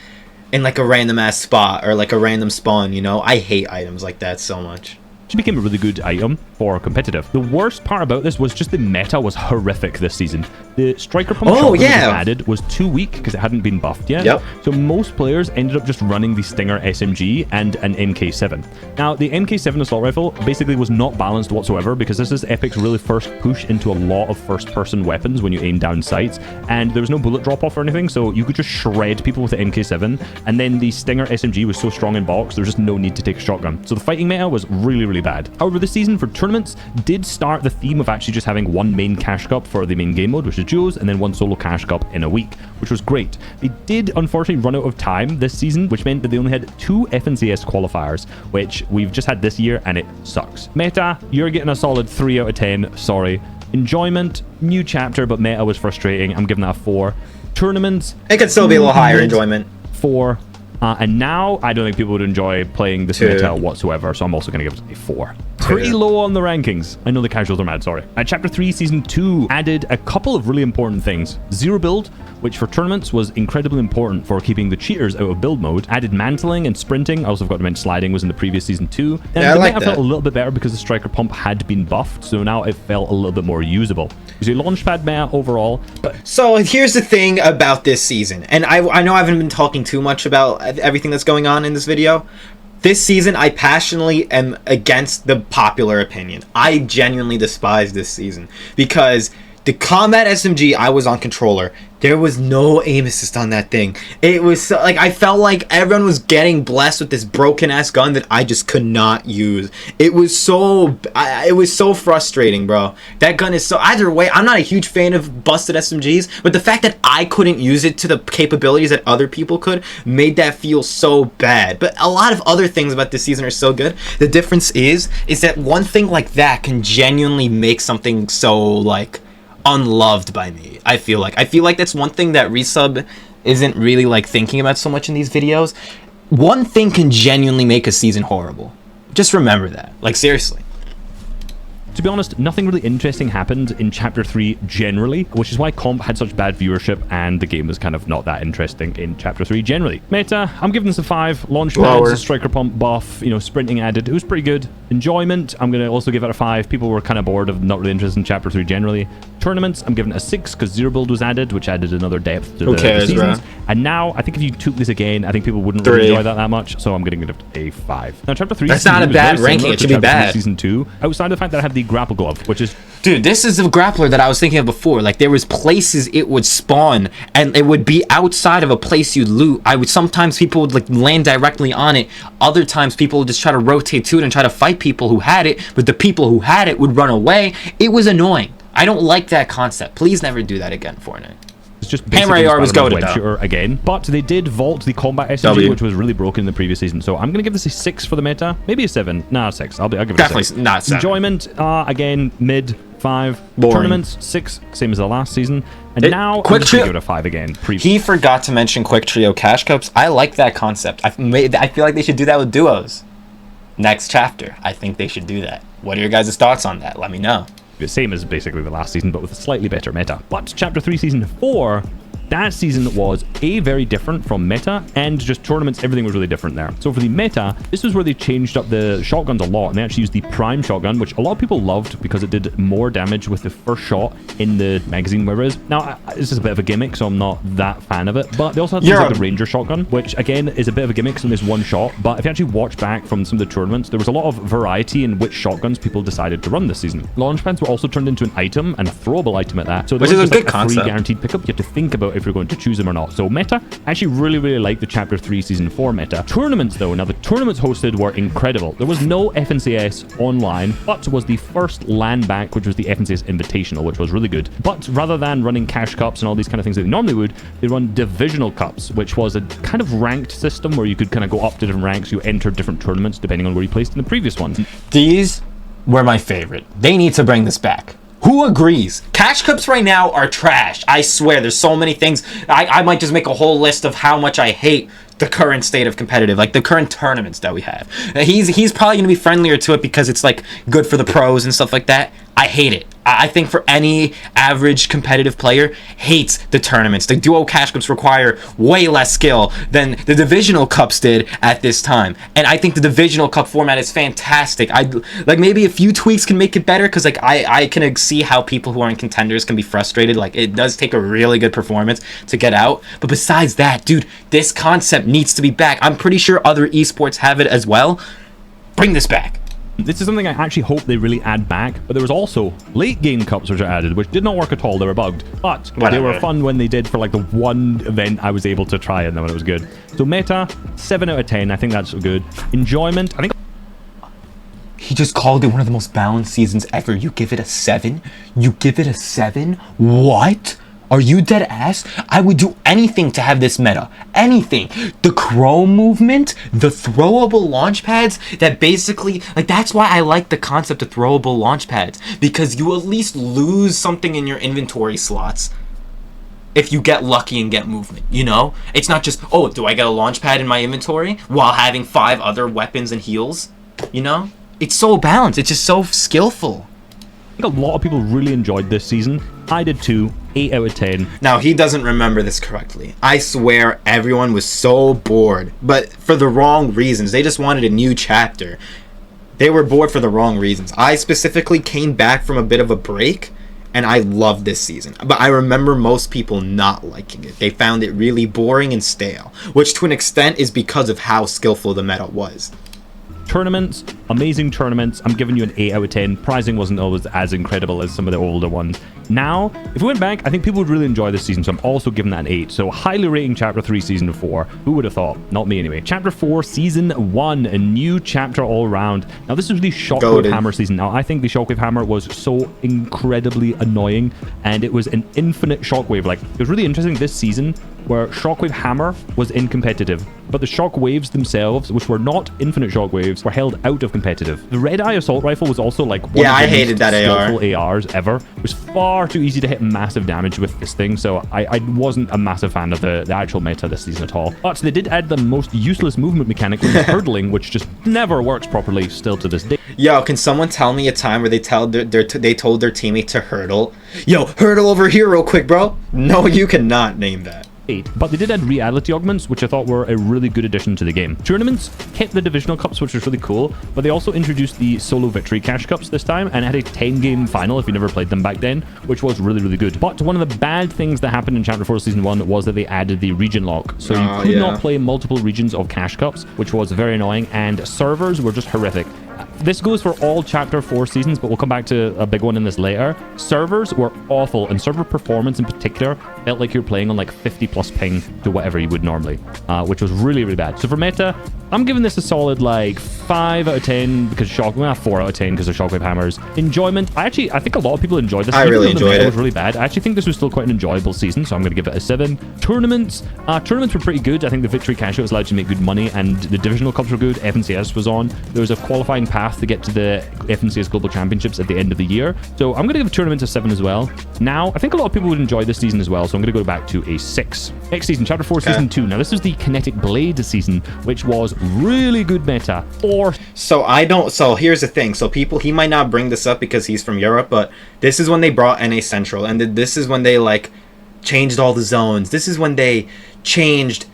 in like a random ass spot or like a random spawn, you know? I hate items like that so much. It became a really good item for competitive. The worst part about this was just the meta was horrific this season. The striker pump shotgun that was added was too weak because it hadn't been buffed yet. So most players ended up just running the Stinger SMG and an MK7. Now, the MK7 assault rifle basically was not balanced whatsoever because this is Epic's really first push into a lot of first-person weapons when you aim down sights, and there was no bullet drop-off or anything, so you could just shred people with the MK7, and then the Stinger SMG was so strong in box, there was just no need to take a shotgun. So the fighting meta was really, really bad. However, this season for tournaments did start the theme of actually just having one main cash cup for the main game mode, which is duos, and then one solo cash cup in a week, which was great. They did unfortunately run out of time this season, which meant that they only had 2 FNCS qualifiers, which we've just had this year, and it sucks. Meta, you're getting a solid 3 out of 10, sorry. Enjoyment, new chapter, but meta was frustrating. I'm giving that a 4. Tournaments, it could still be a little higher enjoyment. 4. And now, I don't think people would enjoy playing this meta whatsoever, so I'm also going to give it a 4. pretty low on the rankings. I know the casuals are mad, sorry. Chapter 3, Season 2 added a couple of really important things. Zero build, which for tournaments was incredibly important for keeping the cheaters out of build mode. Added mantling and sprinting. I also forgot to mention sliding was in the previous Season 2. And yeah, I like that. That felt a little bit better because the striker pump had been buffed, so now it felt a little bit more usable. So launchpad meta overall. So here's the thing about this season, and I know I haven't been talking too much about everything that's going on in this video. This season, I passionately am against the popular opinion. I genuinely despise this season because the combat SMG, I was on controller. There was no aim assist on that thing. It was so, like, I felt like everyone was getting blessed with this broken ass gun that I just could not use. It was so frustrating, bro. That gun is so, either way, I'm not a huge fan of busted SMGs, but the fact that I couldn't use it to the capabilities that other people could made that feel so bad. But a lot of other things about this season are so good. The difference is that one thing like that can genuinely make something so, like, unloved by me. I feel like that's one thing that Resub isn't really like thinking about so much in these videos. One thing can genuinely make a season horrible. Just remember that. Like, seriously. To be honest, nothing really interesting happened in Chapter 3 generally, which is why Comp had such bad viewership and the game was kind of not that interesting in Chapter 3 generally. Meta, I'm giving this a 5. Launch pads, striker pump buff, sprinting added. It was pretty good. Enjoyment, I'm going to also give it a 5. People were kind of bored of not really interested in Chapter 3 generally. Tournaments, I'm giving it a 6 because Zero Build was added, which added another depth to the seasons. Bro. And now, I think if you took this again, I think people wouldn't really enjoy that much, so I'm going to give it a 5. Now, Chapter 3 that's not a bad ranking. It should be bad. Season 2, outside of the fact that I have the grapple glove, which is... Dude, this is the grappler that I was thinking of before. Like, there was places it would spawn, and it would be outside of a place you'd loot. Sometimes people would, like, land directly on it. Other times, people would just try to rotate to it and try to fight people who had it, but the people who had it would run away. It was annoying. I don't like that concept. Please never do that again, Fortnite. It's just Hammer AR was goated shooter again, but they did vault the combat SMG, which was really broken in the previous season. So I'm going to give this a 6 for the meta, maybe a 7. Nah, 6. I'll give it definitely a 6. Not 7. Enjoyment, again, mid 5. Boring. Tournaments 6, same as the last season. And now quick I'm just going to give it a 5 again. He forgot to mention quick trio cash cups. I like that concept. I feel like they should do that with duos. Next chapter, I think they should do that. What are your guys' thoughts on that? Let me know. The same as basically the last season, but with a slightly better meta. But Chapter 3 Season 4, that season was very different from meta, and just tournaments, everything was really different there. So for the meta, this was where they changed up the shotguns a lot, and they actually used the prime shotgun, which a lot of people loved because it did more damage with the first shot in the magazine, wherever it is. Now, this is a bit of a gimmick, so I'm not that fan of it, but they also had things like the ranger shotgun, which again is a bit of a gimmick, so there's one shot, but if you actually watch back from some of the tournaments, there was a lot of variety in which shotguns people decided to run this season. Launch pads were also turned into an item, and a throwable item at that, so there was just like a free guaranteed pickup. You have to think about if you're going to choose them or not. So meta, I actually really like the Chapter 3 Season 4 meta. Tournaments though, now the tournaments hosted were incredible. There was no FNCS online, but was the first LAN back, which was the FNCS Invitational, which was really good. But rather than running cash cups and all these kind of things that they normally would, they run divisional cups, which was a kind of ranked system where you could kind of go up to different ranks. You entered different tournaments depending on where you placed in the previous one. These were my favorite. They need to bring this back. Who agrees? Cash cups right now are trash. I swear, there's so many things. I might just make a whole list of how much I hate the current state of competitive, like the current tournaments that we have. He's probably going to be friendlier to it because it's like good for the pros and stuff like that. I hate it. I think for any average competitive player, hates the tournaments. The duo cash cups require way less skill than the divisional cups did at this time. And I think the divisional cup format is fantastic. Like maybe a few tweaks can make it better because like I can see how people who aren't contenders can be frustrated. Like it does take a really good performance to get out. But besides that, dude, this concept needs to be back. I'm pretty sure other esports have it as well. Bring this back. This is something I actually hope they really add back, but there was also late game cups which are added, which did not work at all. They were bugged, but they were fun when they did for like the one event I was able to try and then when it was good. So meta, 7 out of 10. I think that's good. Enjoyment, I think... He just called it one of the most balanced seasons ever. You give it a 7? You give it a 7? What? Are you dead ass? I would do anything to have this meta. Anything. The chrome movement, the throwable launch pads, that basically, like, that's why I like the concept of throwable launch pads, because you at least lose something in your inventory slots if you get lucky and get movement, you know? It's not just, oh, do I get a launch pad in my inventory while having 5 other weapons and heals, you know? it's so balanced. It's just so skillful. I think a lot of people really enjoyed this season. I did too. 8 out of 10. Now, he doesn't remember this correctly. I swear everyone was so bored, but for the wrong reasons. They just wanted a new chapter. They were bored for the wrong reasons. I specifically came back from a bit of a break, and I loved this season. But I remember most people not liking it. They found it really boring and stale, which to an extent is because of how skillful the meta was. Tournaments, amazing tournaments. I'm giving you an 8 out of 10. Prizing wasn't always as incredible as some of the older ones. Now, if we went back, I think people would really enjoy this season, so I'm also giving that an 8. So highly rating Chapter 3, Season 4. Who would have thought? Not me anyway. Chapter 4, Season 1, a new chapter all around. Now, this is the Shockwave Hammer season. Now, I think the Shockwave Hammer was so incredibly annoying, and it was an infinite Shockwave. Like, it was really interesting this season where Shockwave Hammer was in competitive, but the Shockwaves themselves, which were not infinite Shockwaves, were held out of competitive. The Red Eye Assault Rifle was also like one of the hated that skillful ARs ever. It was far too easy to hit massive damage with this thing, so I wasn't a massive fan of the actual meta this season at all. But they did add the most useless movement mechanic, which is hurdling, which just never works properly still to this day. Yo, can someone tell me a time where they told their teammate to hurdle? Yo, hurdle over here real quick, bro. No, you cannot name that. But they did add reality augments, which I thought were a really good addition to the game. Tournaments kept the divisional cups, which was really cool, but they also introduced the solo victory cash cups this time, and had a 10-game final if you never played them back then, which was really, really good. But one of the bad things that happened in Chapter 4 Season 1 was that they added the region lock, so you could not play multiple regions of cash cups, which was very annoying, and servers were just horrific. This goes for all Chapter 4 seasons, but we'll come back to a big one in this later. Servers were awful, and server performance in particular felt like you're playing on like 50 plus ping to whatever you would normally, which was really, really bad. So for meta, I'm giving this a solid like 5 out of 10 because 4 out of 10 because of Shockwave Hammers. Enjoyment, I think a lot of people enjoyed this. I really enjoyed it. It was really bad. I actually think this was still quite an enjoyable season, so I'm going to give it a 7. Tournaments were pretty good. I think the Victory Cash was allowed to make good money, and the Divisional Cups were good. FNCS was on. There was a qualifying path to get to the FNCS Global Championships at the end of the year. So I'm going to give Tournaments a 7 as well. Now, I think a lot of people would enjoy this season as well, so I'm going to go back to a 6. Next season, Chapter 4 Season 2. Now, this is the Kinetic Blade season, which was really good meta. So here's the thing. So he might not bring this up because he's from Europe, but this is when they brought NA Central, and this is when they like changed all the zones. This is when they changed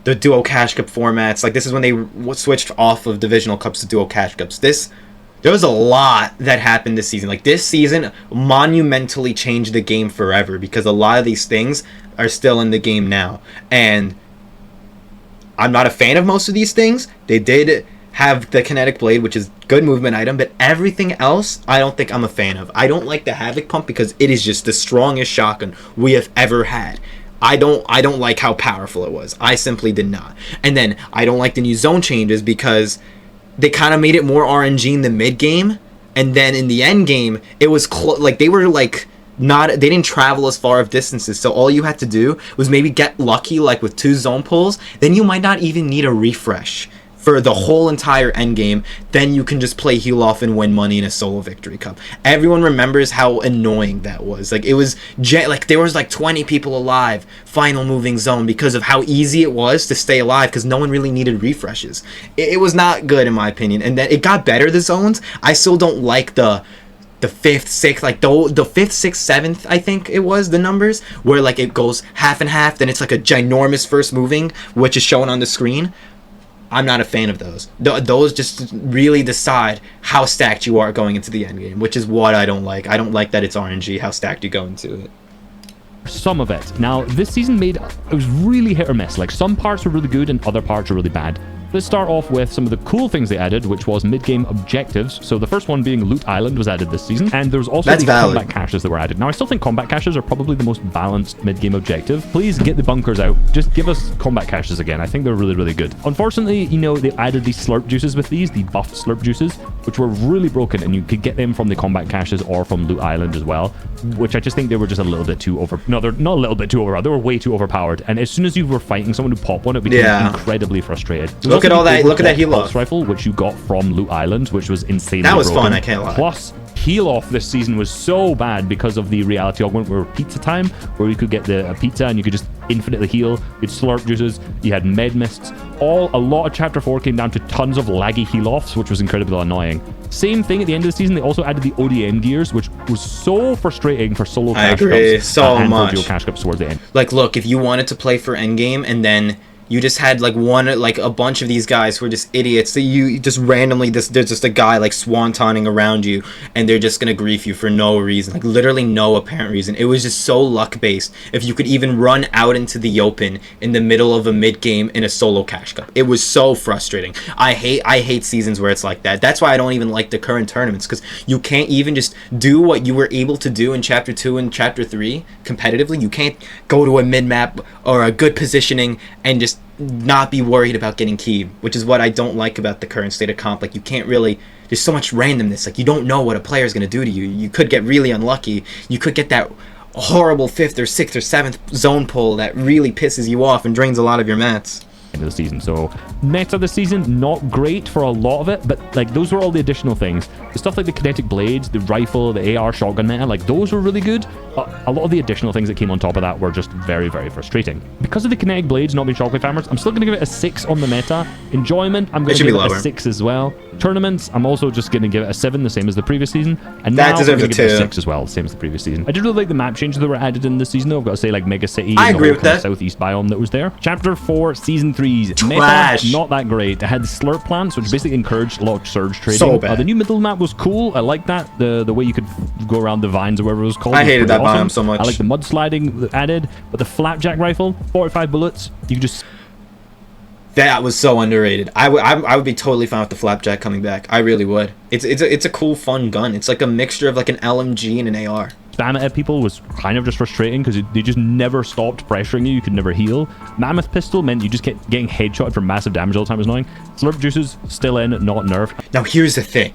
the duo cash cup formats. Like, this is when they switched off of divisional cups to duo cash cups. There was a lot that happened this season. Like, this season monumentally changed the game forever, because a lot of these things are still in the game now. And I'm not a fan of most of these things. They did have the Kinetic Blade, which is good movement item, but everything else I don't think I'm a fan of. I don't like the Havoc Pump because it is just the strongest shotgun we have ever had. I don't like how powerful it was. I simply did not. And then I don't like the new zone changes because they kind of made it more RNG in the mid game, and then in the end game it was like they were like they didn't travel as far of distances, so all you had to do was maybe get lucky like with 2 zone pulls. Then you might not even need a refresh for the whole entire end game. Then you can just play heal off and win money in a solo victory cup. Everyone remembers how annoying that was. Like, it was like there was like 20 people alive final moving zone because of how easy it was to stay alive, because no one really needed refreshes. It was not good in my opinion. And then it got better, the zones. I still don't like the 5th, 6th, like the 5th, 6th, 7th, I think it was the numbers, where like it goes half and half, then it's like a ginormous first moving, which is shown on the screen. I'm not a fan of those. Those just really decide how stacked you are going into the end game, which is what I don't like. I don't like that it's RNG, how stacked you go into it. Some of it. Now, this season it was really hit or miss. Like, some parts were really good and other parts were really bad. Let's start off with some of the cool things they added, which was mid-game objectives. So the first one being Loot Island was added this season, and there's also the combat caches that were added. Now, I still think combat caches are probably the most balanced mid-game objective. Please get the bunkers out. Just give us combat caches again. I think they're really, really good. Unfortunately, they added these slurp juices with these, the buffed slurp juices, which were really broken, and you could get them from the combat caches or from Loot Island as well, which I just think they were just a little bit too No, they're not a little bit too overpowered. They were way too overpowered. And as soon as you were fighting someone who popped one, it became incredibly frustrated. Look at that heal off rifle, which you got from Loot Island, which was insanely That was broken. fun, I can't lie. Plus heal off this season was so bad because of the reality augment where pizza time, where you could get a pizza and you could just infinitely heal. You had slurp juices, you had med mists. A lot of chapter 4 came down to tons of laggy heal offs, which was incredibly annoying. Same thing at the end of the season. They also added the ODM gears, which was so frustrating for solo cash cups so and much. dual cash cups towards the end. Like, look, if you wanted to play for endgame and then you just had like a bunch of these guys who are just idiots that you just randomly there's just a guy like swantoning around you and they're just gonna grief you for no reason, like literally no apparent reason. It was just so luck based if you could even run out into the open in the middle of a mid game in a solo cash cup. It was so frustrating. I hate seasons where it's like that. That's why I don't even like the current tournaments, because you can't even just do what you were able to do in chapter 2 and chapter 3 competitively. You can't go to a mid map or a good positioning and just not be worried about getting keyed, which is what I don't like about the current state of comp. Like, you can't really, there's so much randomness. Like, you don't know what a player is going to do to you. You could get really unlucky. You could get that horrible 5th or 6th or 7th zone pull that really pisses you off and drains a lot of your mats. End of the season. So meta this season, not great for a lot of it, but like those were all the additional things. The stuff like the kinetic blades, the rifle, the AR shotgun meta, like those were really good. A lot of the additional things that came on top of that were just very, very frustrating. Because of the kinetic blades not being shockwave hammers, I'm still going to give it a 6 on the meta. Enjoyment, I'm going to give it a 6 as well. Tournaments, I'm also just going to give it a 7, the same as the previous season. And now I'm going to give it a 6 as well, same as the previous season. I did really like the map changes that were added in this season, though. I've got to say, like Mega City, I agree with that. Southeast biome that was there. Chapter 4, Season 3's Trash. meta, not that great. It had the slurp plants, which basically encouraged a lot of surge trading. So bad. The new middle map was cool. I like that. The way you could go around the vines or whatever it was called. I hated that awesome. biome so much. I like the mudsliding added, but the flapjack rifle, 45 bullets, you just... That was so underrated. I would be totally fine with the flapjack coming back. I really would. It's a cool, fun gun. It's like a mixture of like an LMG and an AR. Spam it at people was kind of just frustrating because they just never stopped pressuring you. You could never heal. Mammoth pistol meant you just kept getting headshot for massive damage all the time. It was annoying. Slurp juices still in, not nerfed. Now here's the thing.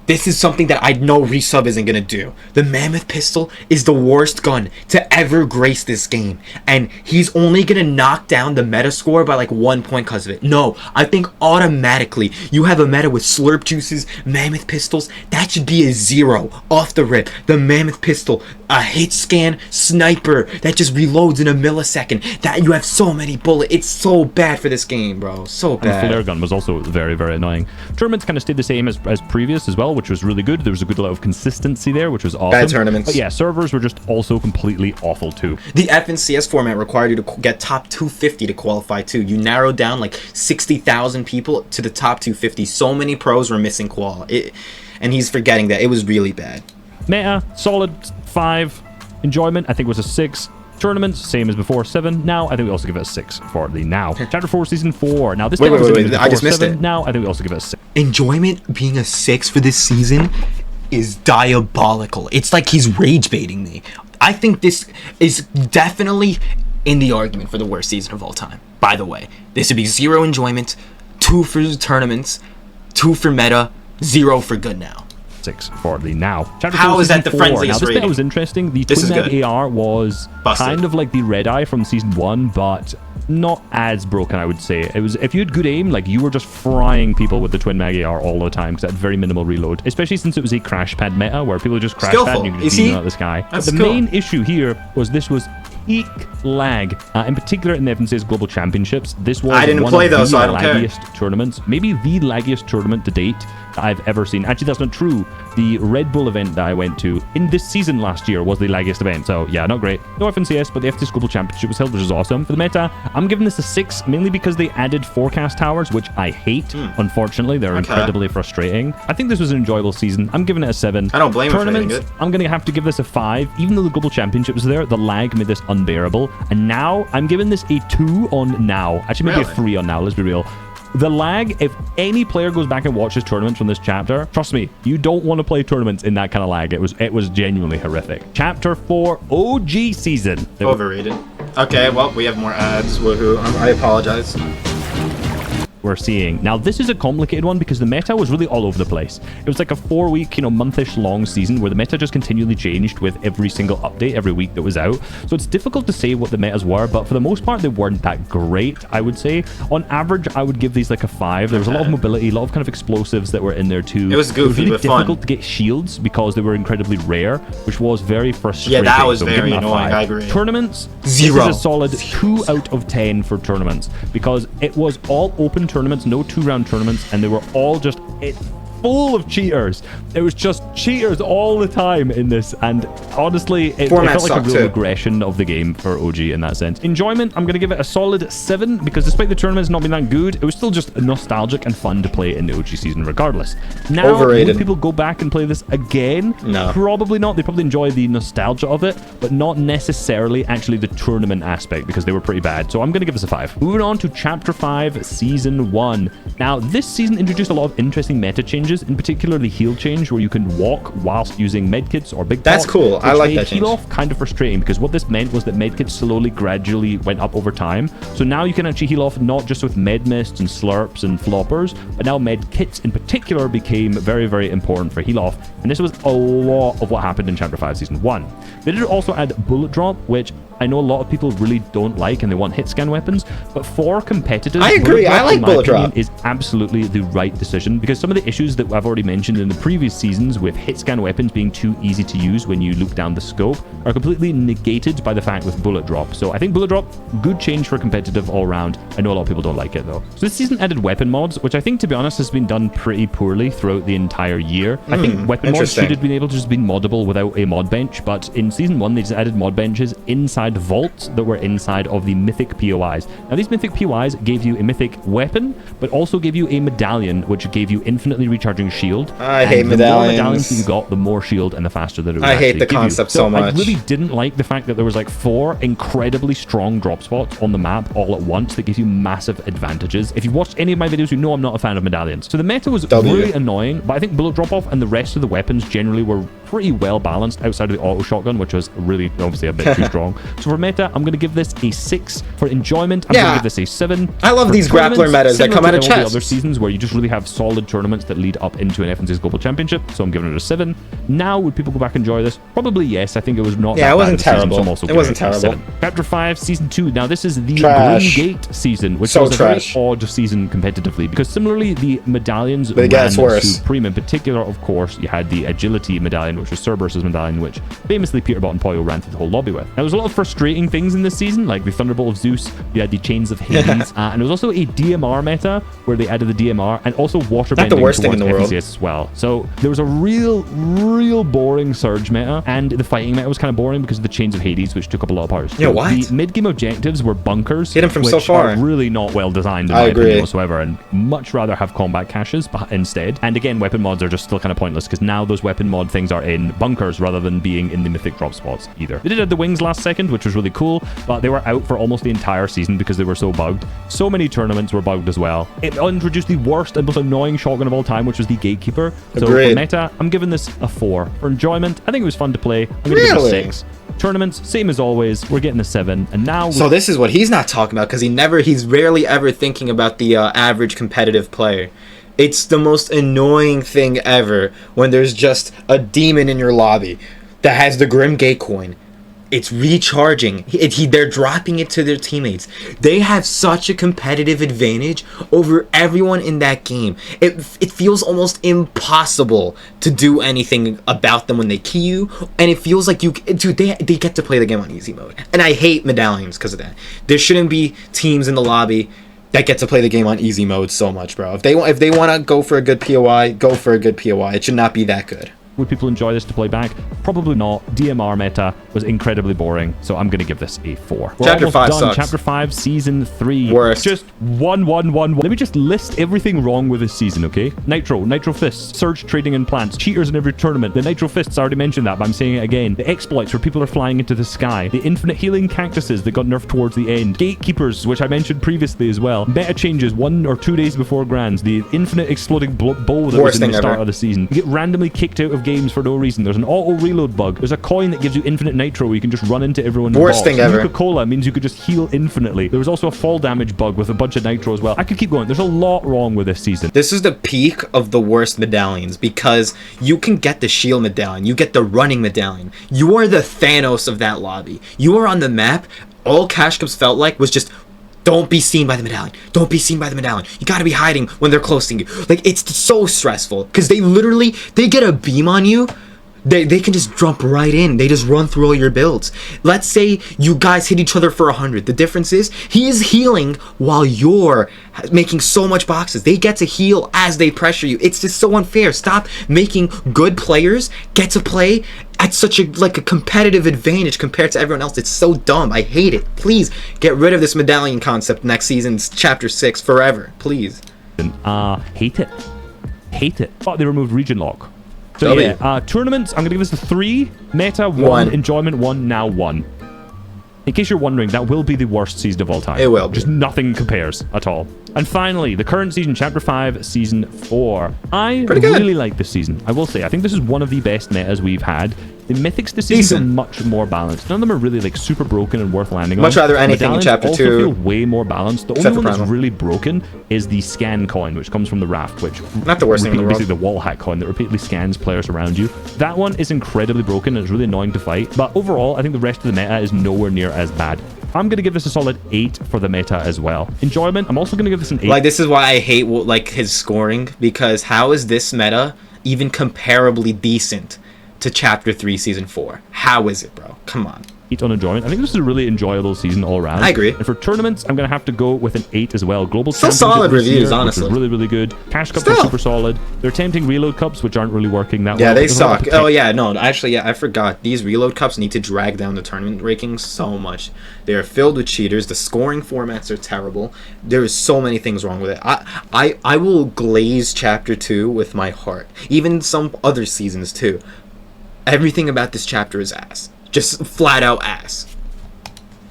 This is something that I know Resub isn't going to do. The Mammoth Pistol is the worst gun to ever grace this game. And he's only going to knock down the meta score by like 1 point because of it. No, I think automatically you have a meta with Slurp Juices, Mammoth Pistols. That should be a 0 off the rip. The Mammoth Pistol, a hit scan sniper that just reloads in a millisecond. That you have so many bullets. It's so bad for this game, bro. So bad. And flare gun was also very, very annoying. Tournaments kind of stayed the same as previous as well, which was really good. There was a good lot of consistency there, which was awesome. Bad tournaments. But yeah, servers were just also completely awful too. The FNCS format required you to get top 250 to qualify too. You narrowed down like 60,000 people to the top 250. So many pros were missing qual. And he's forgetting that. It was really bad. Meta, solid 5. Enjoyment, I think was a 6. Tournaments, same as before, 7. Now, I think we also give it a 6 for the now. Chapter 4, Season 4. Now, this wait, I just missed 7. it. Now, I think we also give it a 6. Enjoyment being a 6 for this season is diabolical. It's like he's rage baiting me. I think this is definitely in the argument for the worst season of all time. By the way, this would be 0 enjoyment, 2 for tournaments, 2 for meta, 0 for good now. 6 for the now. Chapter How 4, is that the 4. friendliest Now, this rating? bit was interesting. The This Twin is Mag good. AR was Busted. kind of like the Red Eye from Season 1, but not as broken, I would say. It was, if you had good aim, like you were just frying people with the Twin Mag AR all the time because it had very minimal reload, especially since it was a crash pad meta where people just crash pad and you could just beam them out of the sky. But the main issue here was this was peak lag, in particular in the FNCS Global Championships. This was I didn't one play of though, the so I don't care. laggiest tournaments, maybe the laggiest tournament to date that I've ever seen. Actually, that's not true. The Red Bull event that I went to in this season last year was the laggiest event, so yeah, not great. No FNCS, but the FTS Global Championship was held, which is awesome. For the meta, I'm giving this a 6, mainly because they added forecast towers, which I hate. Unfortunately, they're incredibly frustrating. I think this was an enjoyable season. I'm giving it a 7. I don't blame you for hating Tournaments, it. I'm going to have to give this a 5. Even though the Global Championship was there, the lag made this unbearable. And now, I'm giving this a 2 on now. Actually, maybe Really? a 3 on now, let's be real. The lag, if any player goes back and watches tournaments from this chapter, trust me, you don't want to play tournaments in that kind of lag. It was genuinely horrific. Chapter 4, OG season. Overrated. Okay, well, we have more ads. Woohoo. I apologize. we're seeing. Now, this is a complicated one because the meta was really all over the place. It was like a 4-week, month-ish long season where the meta just continually changed with every single update every week that was out. So it's difficult to say what the metas were, but for the most part, they weren't that great, I would say. On average, I would give these like a 5. There was a lot of mobility, a lot of kind of explosives that were in there too. It was goofy, it was really but difficult fun to get shields because they were incredibly rare, which was very frustrating. Yeah, that was so very annoying. I agree. Tournaments, 0. This is a solid 2 out of 10 for tournaments because it was all open tournaments, no 2-round tournaments, and they were all just full of cheaters. It was just cheaters all the time in this, and honestly, it felt like a real regression of the game for OG in that sense. Enjoyment, I'm going to give it a solid 7 because despite the tournaments not being that good, it was still just nostalgic and fun to play in the OG season regardless. Now, would people go back and play this again? No. Probably not. They probably enjoy the nostalgia of it, but not necessarily actually the tournament aspect because they were pretty bad. So I'm going to give this a 5. Moving on to Chapter 5, Season 1. Now, this season introduced a lot of interesting meta changes, in particular the heal change where you can walk whilst using medkits or big That's cool. I like that change. Heal off kind of frustrating because what this meant was that medkits slowly gradually went up over time. So now you can actually heal off not just with med mists and slurps and floppers, but now medkits in particular became very, very important for heal off. And this was a lot of what happened in Chapter 5 Season 1. They did also add bullet drop, which I know a lot of people really don't like and they want hit scan weapons, but for competitors, I agree. I like bullet drop. Is absolutely the right decision because some of the issues that I've already mentioned in the previous seasons with hit scan weapons being too easy to use when you look down the scope are completely negated by the fact with bullet drop. So I think bullet drop, good change for competitive all around. I know a lot of people don't like it though. So this season added weapon mods, which I think to be honest has been done pretty poorly throughout the entire year. I think weapon mods should have been able to just be moddable without a mod bench, but in Season 1 they just added mod benches inside vaults that were inside of the mythic POIs. Now these mythic POIs gave you a mythic weapon, but also gave you a medallion, which gave you infinitely recharging shield. I hate medallions. The more medallions that you got, the more shield and the faster that it would I hate the concept so much. I really didn't like the fact that there was like 4 incredibly strong drop spots on the map all at once that gives you massive advantages. If you've watched any of my videos, you know I'm not a fan of medallions. So the meta was really annoying, but I think bullet drop off and the rest of the weapons generally were pretty well balanced outside of the auto shotgun, which was really obviously a bit too strong. So for meta, I'm going to give this a 6. For enjoyment, I'm going to give this a 7. I love these grappler metas that come out of chests. chests. Other seasons where you just really have solid tournaments that lead up into an FNC's Global Championship, so I'm giving it a 7. Now, would people go back and enjoy this? Probably yes. I think it was not that it wasn't bad terrible. Season, so it wasn't terrible. Chapter 5, Season 2. Now, this is the Trash. Green Gate season, which So was a trash. very odd season competitively, because similarly, the medallions But it gets ran worse. supreme. In particular, of course, you had the Agility medallion, which was Cerberus's medallion, which famously Peterbot and Poyo ran through the whole lobby with. Now, there was a lot of frustrating things in this season, like the Thunderbolt of Zeus, you had the Chains of Hades, and there was also a DMR meta where they added the DMR, and also water bending the worst thing in the world. FNCS as well. So there was a real boring Surge meta, and the fighting meta was kind of boring because of the Chains of Hades, which took up a lot of powers. Yeah, what? The mid-game objectives were bunkers, Hit him from which so far. are really not well designed in I my agree. opinion whatsoever, and much rather have combat caches instead. And again, weapon mods are just still kind of pointless because now those weapon mod things are in bunkers rather than being in the mythic drop spots either. They did add the wings last second, which was really cool, but they were out for almost the entire season because they were so bugged. So many tournaments were bugged as well. It introduced the worst and most annoying shotgun of all time, which was the Gatekeeper. So Agreed. for meta, I'm giving this a 4. For enjoyment, I think it was fun to play. I'm going to give it a 6. Tournaments, same as always. We're getting a 7. And now... So this is what he's not talking about because he's rarely ever thinking about the average competitive player. It's the most annoying thing ever when there's just a demon in your lobby that has the Grim Gate coin. It's recharging. They're dropping it to their teammates. They have such a competitive advantage over everyone in that game. It feels almost impossible to do anything about them when they key you, and it feels like they get to play the game on easy mode. And I hate medallions because of that. There shouldn't be teams in the lobby that get to play the game on easy mode so much, bro. If they want to go for a good POI, go for a good POI. It should not be that good. Would people enjoy this to play back? Probably not. DMR meta was incredibly boring, so I'm going to give this a 4. We're Chapter almost 5 done. sucks. Chapter 5, Season 3. Worst. Just 1. Let me just list everything wrong with this season, okay? Nitro Fists, Surge Trading in Plants, cheaters in every tournament. The Nitro Fists, I already mentioned that, but I'm saying it again. The exploits where people are flying into the sky. The infinite healing cactuses that got nerfed towards the end. Gatekeepers, which I mentioned previously as well. Meta changes 1 or 2 days before Grands. The infinite exploding bow that was in the start of the season. You get randomly kicked out of of games for no reason. There's an auto reload bug. There's a coin that gives you infinite nitro where you can just run into everyone. Worst thing ever. Coca-Cola means you could just heal infinitely. There was also a fall damage bug with a bunch of nitro as well. I could keep going. There's a lot wrong with this season. This is the peak of the worst medallions because you can get the shield medallion, you get the running medallion. You are the Thanos of that lobby. You are on the map. All Cash Cups felt like was just, don't be seen by the medallion. Don't be seen by the medallion. You gotta be hiding when they're close to you. Like, it's so stressful because they get a beam on you. They can just jump right in. They just run through all your builds. Let's say you guys hit each other for 100. The difference is he is healing while you're making so much boxes. They get to heal as they pressure you. It's just so unfair. Stop making good players get to play at such a competitive advantage compared to everyone else. It's so dumb. I hate it. Please get rid of this medallion concept next season's chapter 6 forever. Please. Hate it. But they removed region lock. So tournaments, I'm going to give this a 3, meta 1, enjoyment 1, now 1. In case you're wondering, that will be the worst season of all time. It will be. Just nothing compares at all. And finally, the current season, Chapter 5, Season 4. I really like this season. I will say, I think this is one of the best metas we've had. The mythics this season are much more balanced. None of them are really super broken and worth landing on. Much rather anything in Chapter 2. Also feel way more balanced. The only one that's really broken is the scan coin, which comes from the raft, which not the worst thing in the world. Basically the wall hack coin that repeatedly scans players around you. That one is incredibly broken and it's really annoying to fight. But overall, I think the rest of the meta is nowhere near as bad. I'm going to give this a solid 8 for the meta as well. Enjoyment, I'm also going to give this an 8. Like, this is why I hate his scoring, because how is this meta even comparably decent to Chapter 3 Season 4? How is it, bro? Come on. 8 on enjoyment. I think this is a really enjoyable season all around. I agree. And for tournaments, I'm going to have to go with an 8 as well. Global still Championship solid reviews, year, honestly. Which is really, really good. Cash Cups are super solid. They're tempting reload cups, which aren't really working that well. Yeah, they suck. Oh, yeah, no, actually, yeah, I forgot. These reload cups need to drag down the tournament rankings so much. They are filled with cheaters. The scoring formats are terrible. There is so many things wrong with it. I will glaze Chapter 2 with my heart. Even some other seasons, too. Everything about this chapter is ass. Just flat out ass.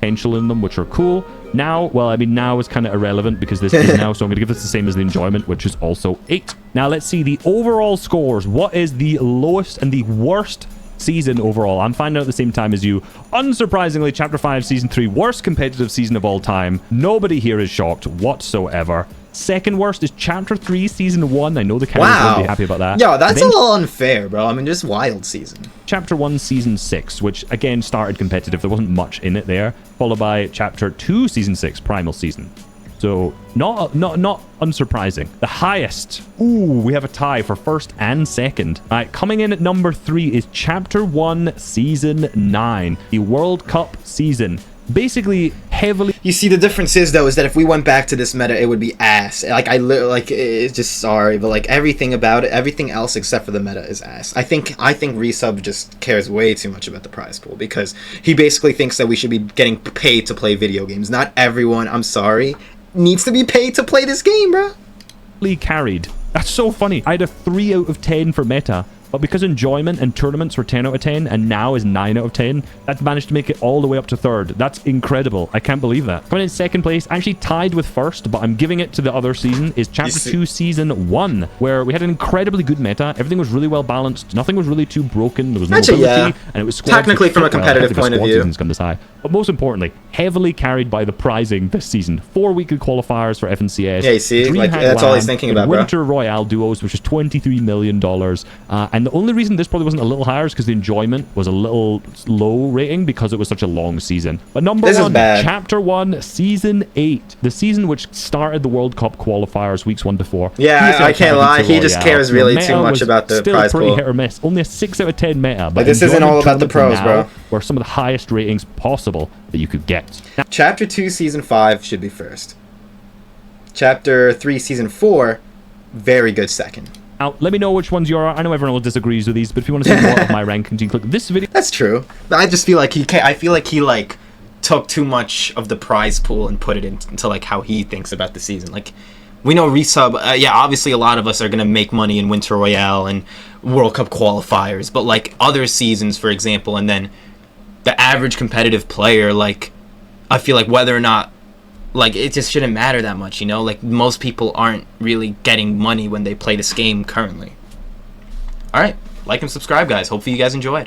Potential in them, which are cool. Now, well, I mean, now is kind of irrelevant because this is now, so I'm going to give this the same as the enjoyment, which is also 8. Now, let's see the overall scores. What is the lowest and the worst season overall? I'm finding out at the same time as you. Unsurprisingly, Chapter 5, Season 3, worst competitive season of all time. Nobody here is shocked whatsoever. Second worst is Chapter 3, Season 1. I know the cameras won't be happy about that. Yo, that's a little unfair, bro. I mean, just wild season. Chapter 1, Season 6, which again started competitive. There wasn't much in it there. Followed by Chapter 2, Season 6, Primal Season. So, not unsurprising. The highest. Ooh, we have a tie for first and second. All right, coming in at number 3 is Chapter 1, Season 9. The World Cup season. Basically, heavily... You see, the difference is, though, is that if we went back to this meta, it would be ass. It's just sorry, but, everything about it, everything else except for the meta is ass. I think Resub just cares way too much about the prize pool, because he basically thinks that we should be getting paid to play video games. Not everyone, I'm sorry, needs to be paid to play this game, bro. Carried. That's so funny. I had a 3 out of 10 for meta. But because enjoyment and tournaments were 10 out of 10 and now is 9 out of 10, that's managed to make it all the way up to third. That's incredible. I can't believe that. Coming in second place, actually tied with first, but I'm giving it to the other season, is Chapter 2 Season 1, where we had an incredibly good meta. Everything was really well balanced. Nothing was really too broken. There was no ability, and it was squads. Technically, from a competitive point of view. Come this high. But most importantly, heavily carried by the prizing this season. 4 weekly qualifiers for FNCS. Yeah, you see? That's all he's thinking about, bro. Winter Royale duos, which is $23 million. And the only reason this probably wasn't a little higher is because the enjoyment was a little low rating because it was such a long season. But number 1, Chapter 1, Season 8. The season which started the World Cup qualifiers weeks 1 to 4. Yeah, I can't lie. He just cares really too much about the prize pool. Still pretty hit or miss. Only a 6 out of 10 meta. But this isn't all about the pros, bro. Were some of the highest ratings possible that you could get. Now, Chapter 2, Season 5 should be first. Chapter 3, Season 4, very good second. Now, let me know which ones you're. I know everyone disagrees with these, but if you want to see more of my rankings, you can click this video. That's true. I just feel like he took too much of the prize pool and put it into how he thinks about the season. We know Resub, obviously a lot of us are going to make money in Winter Royale and World Cup qualifiers, but other seasons, for example, and then the average competitive player, I feel like whether or not it just shouldn't matter that much, most people aren't really getting money when they play this game currently. All right. like and subscribe, guys. Hopefully you guys enjoyed.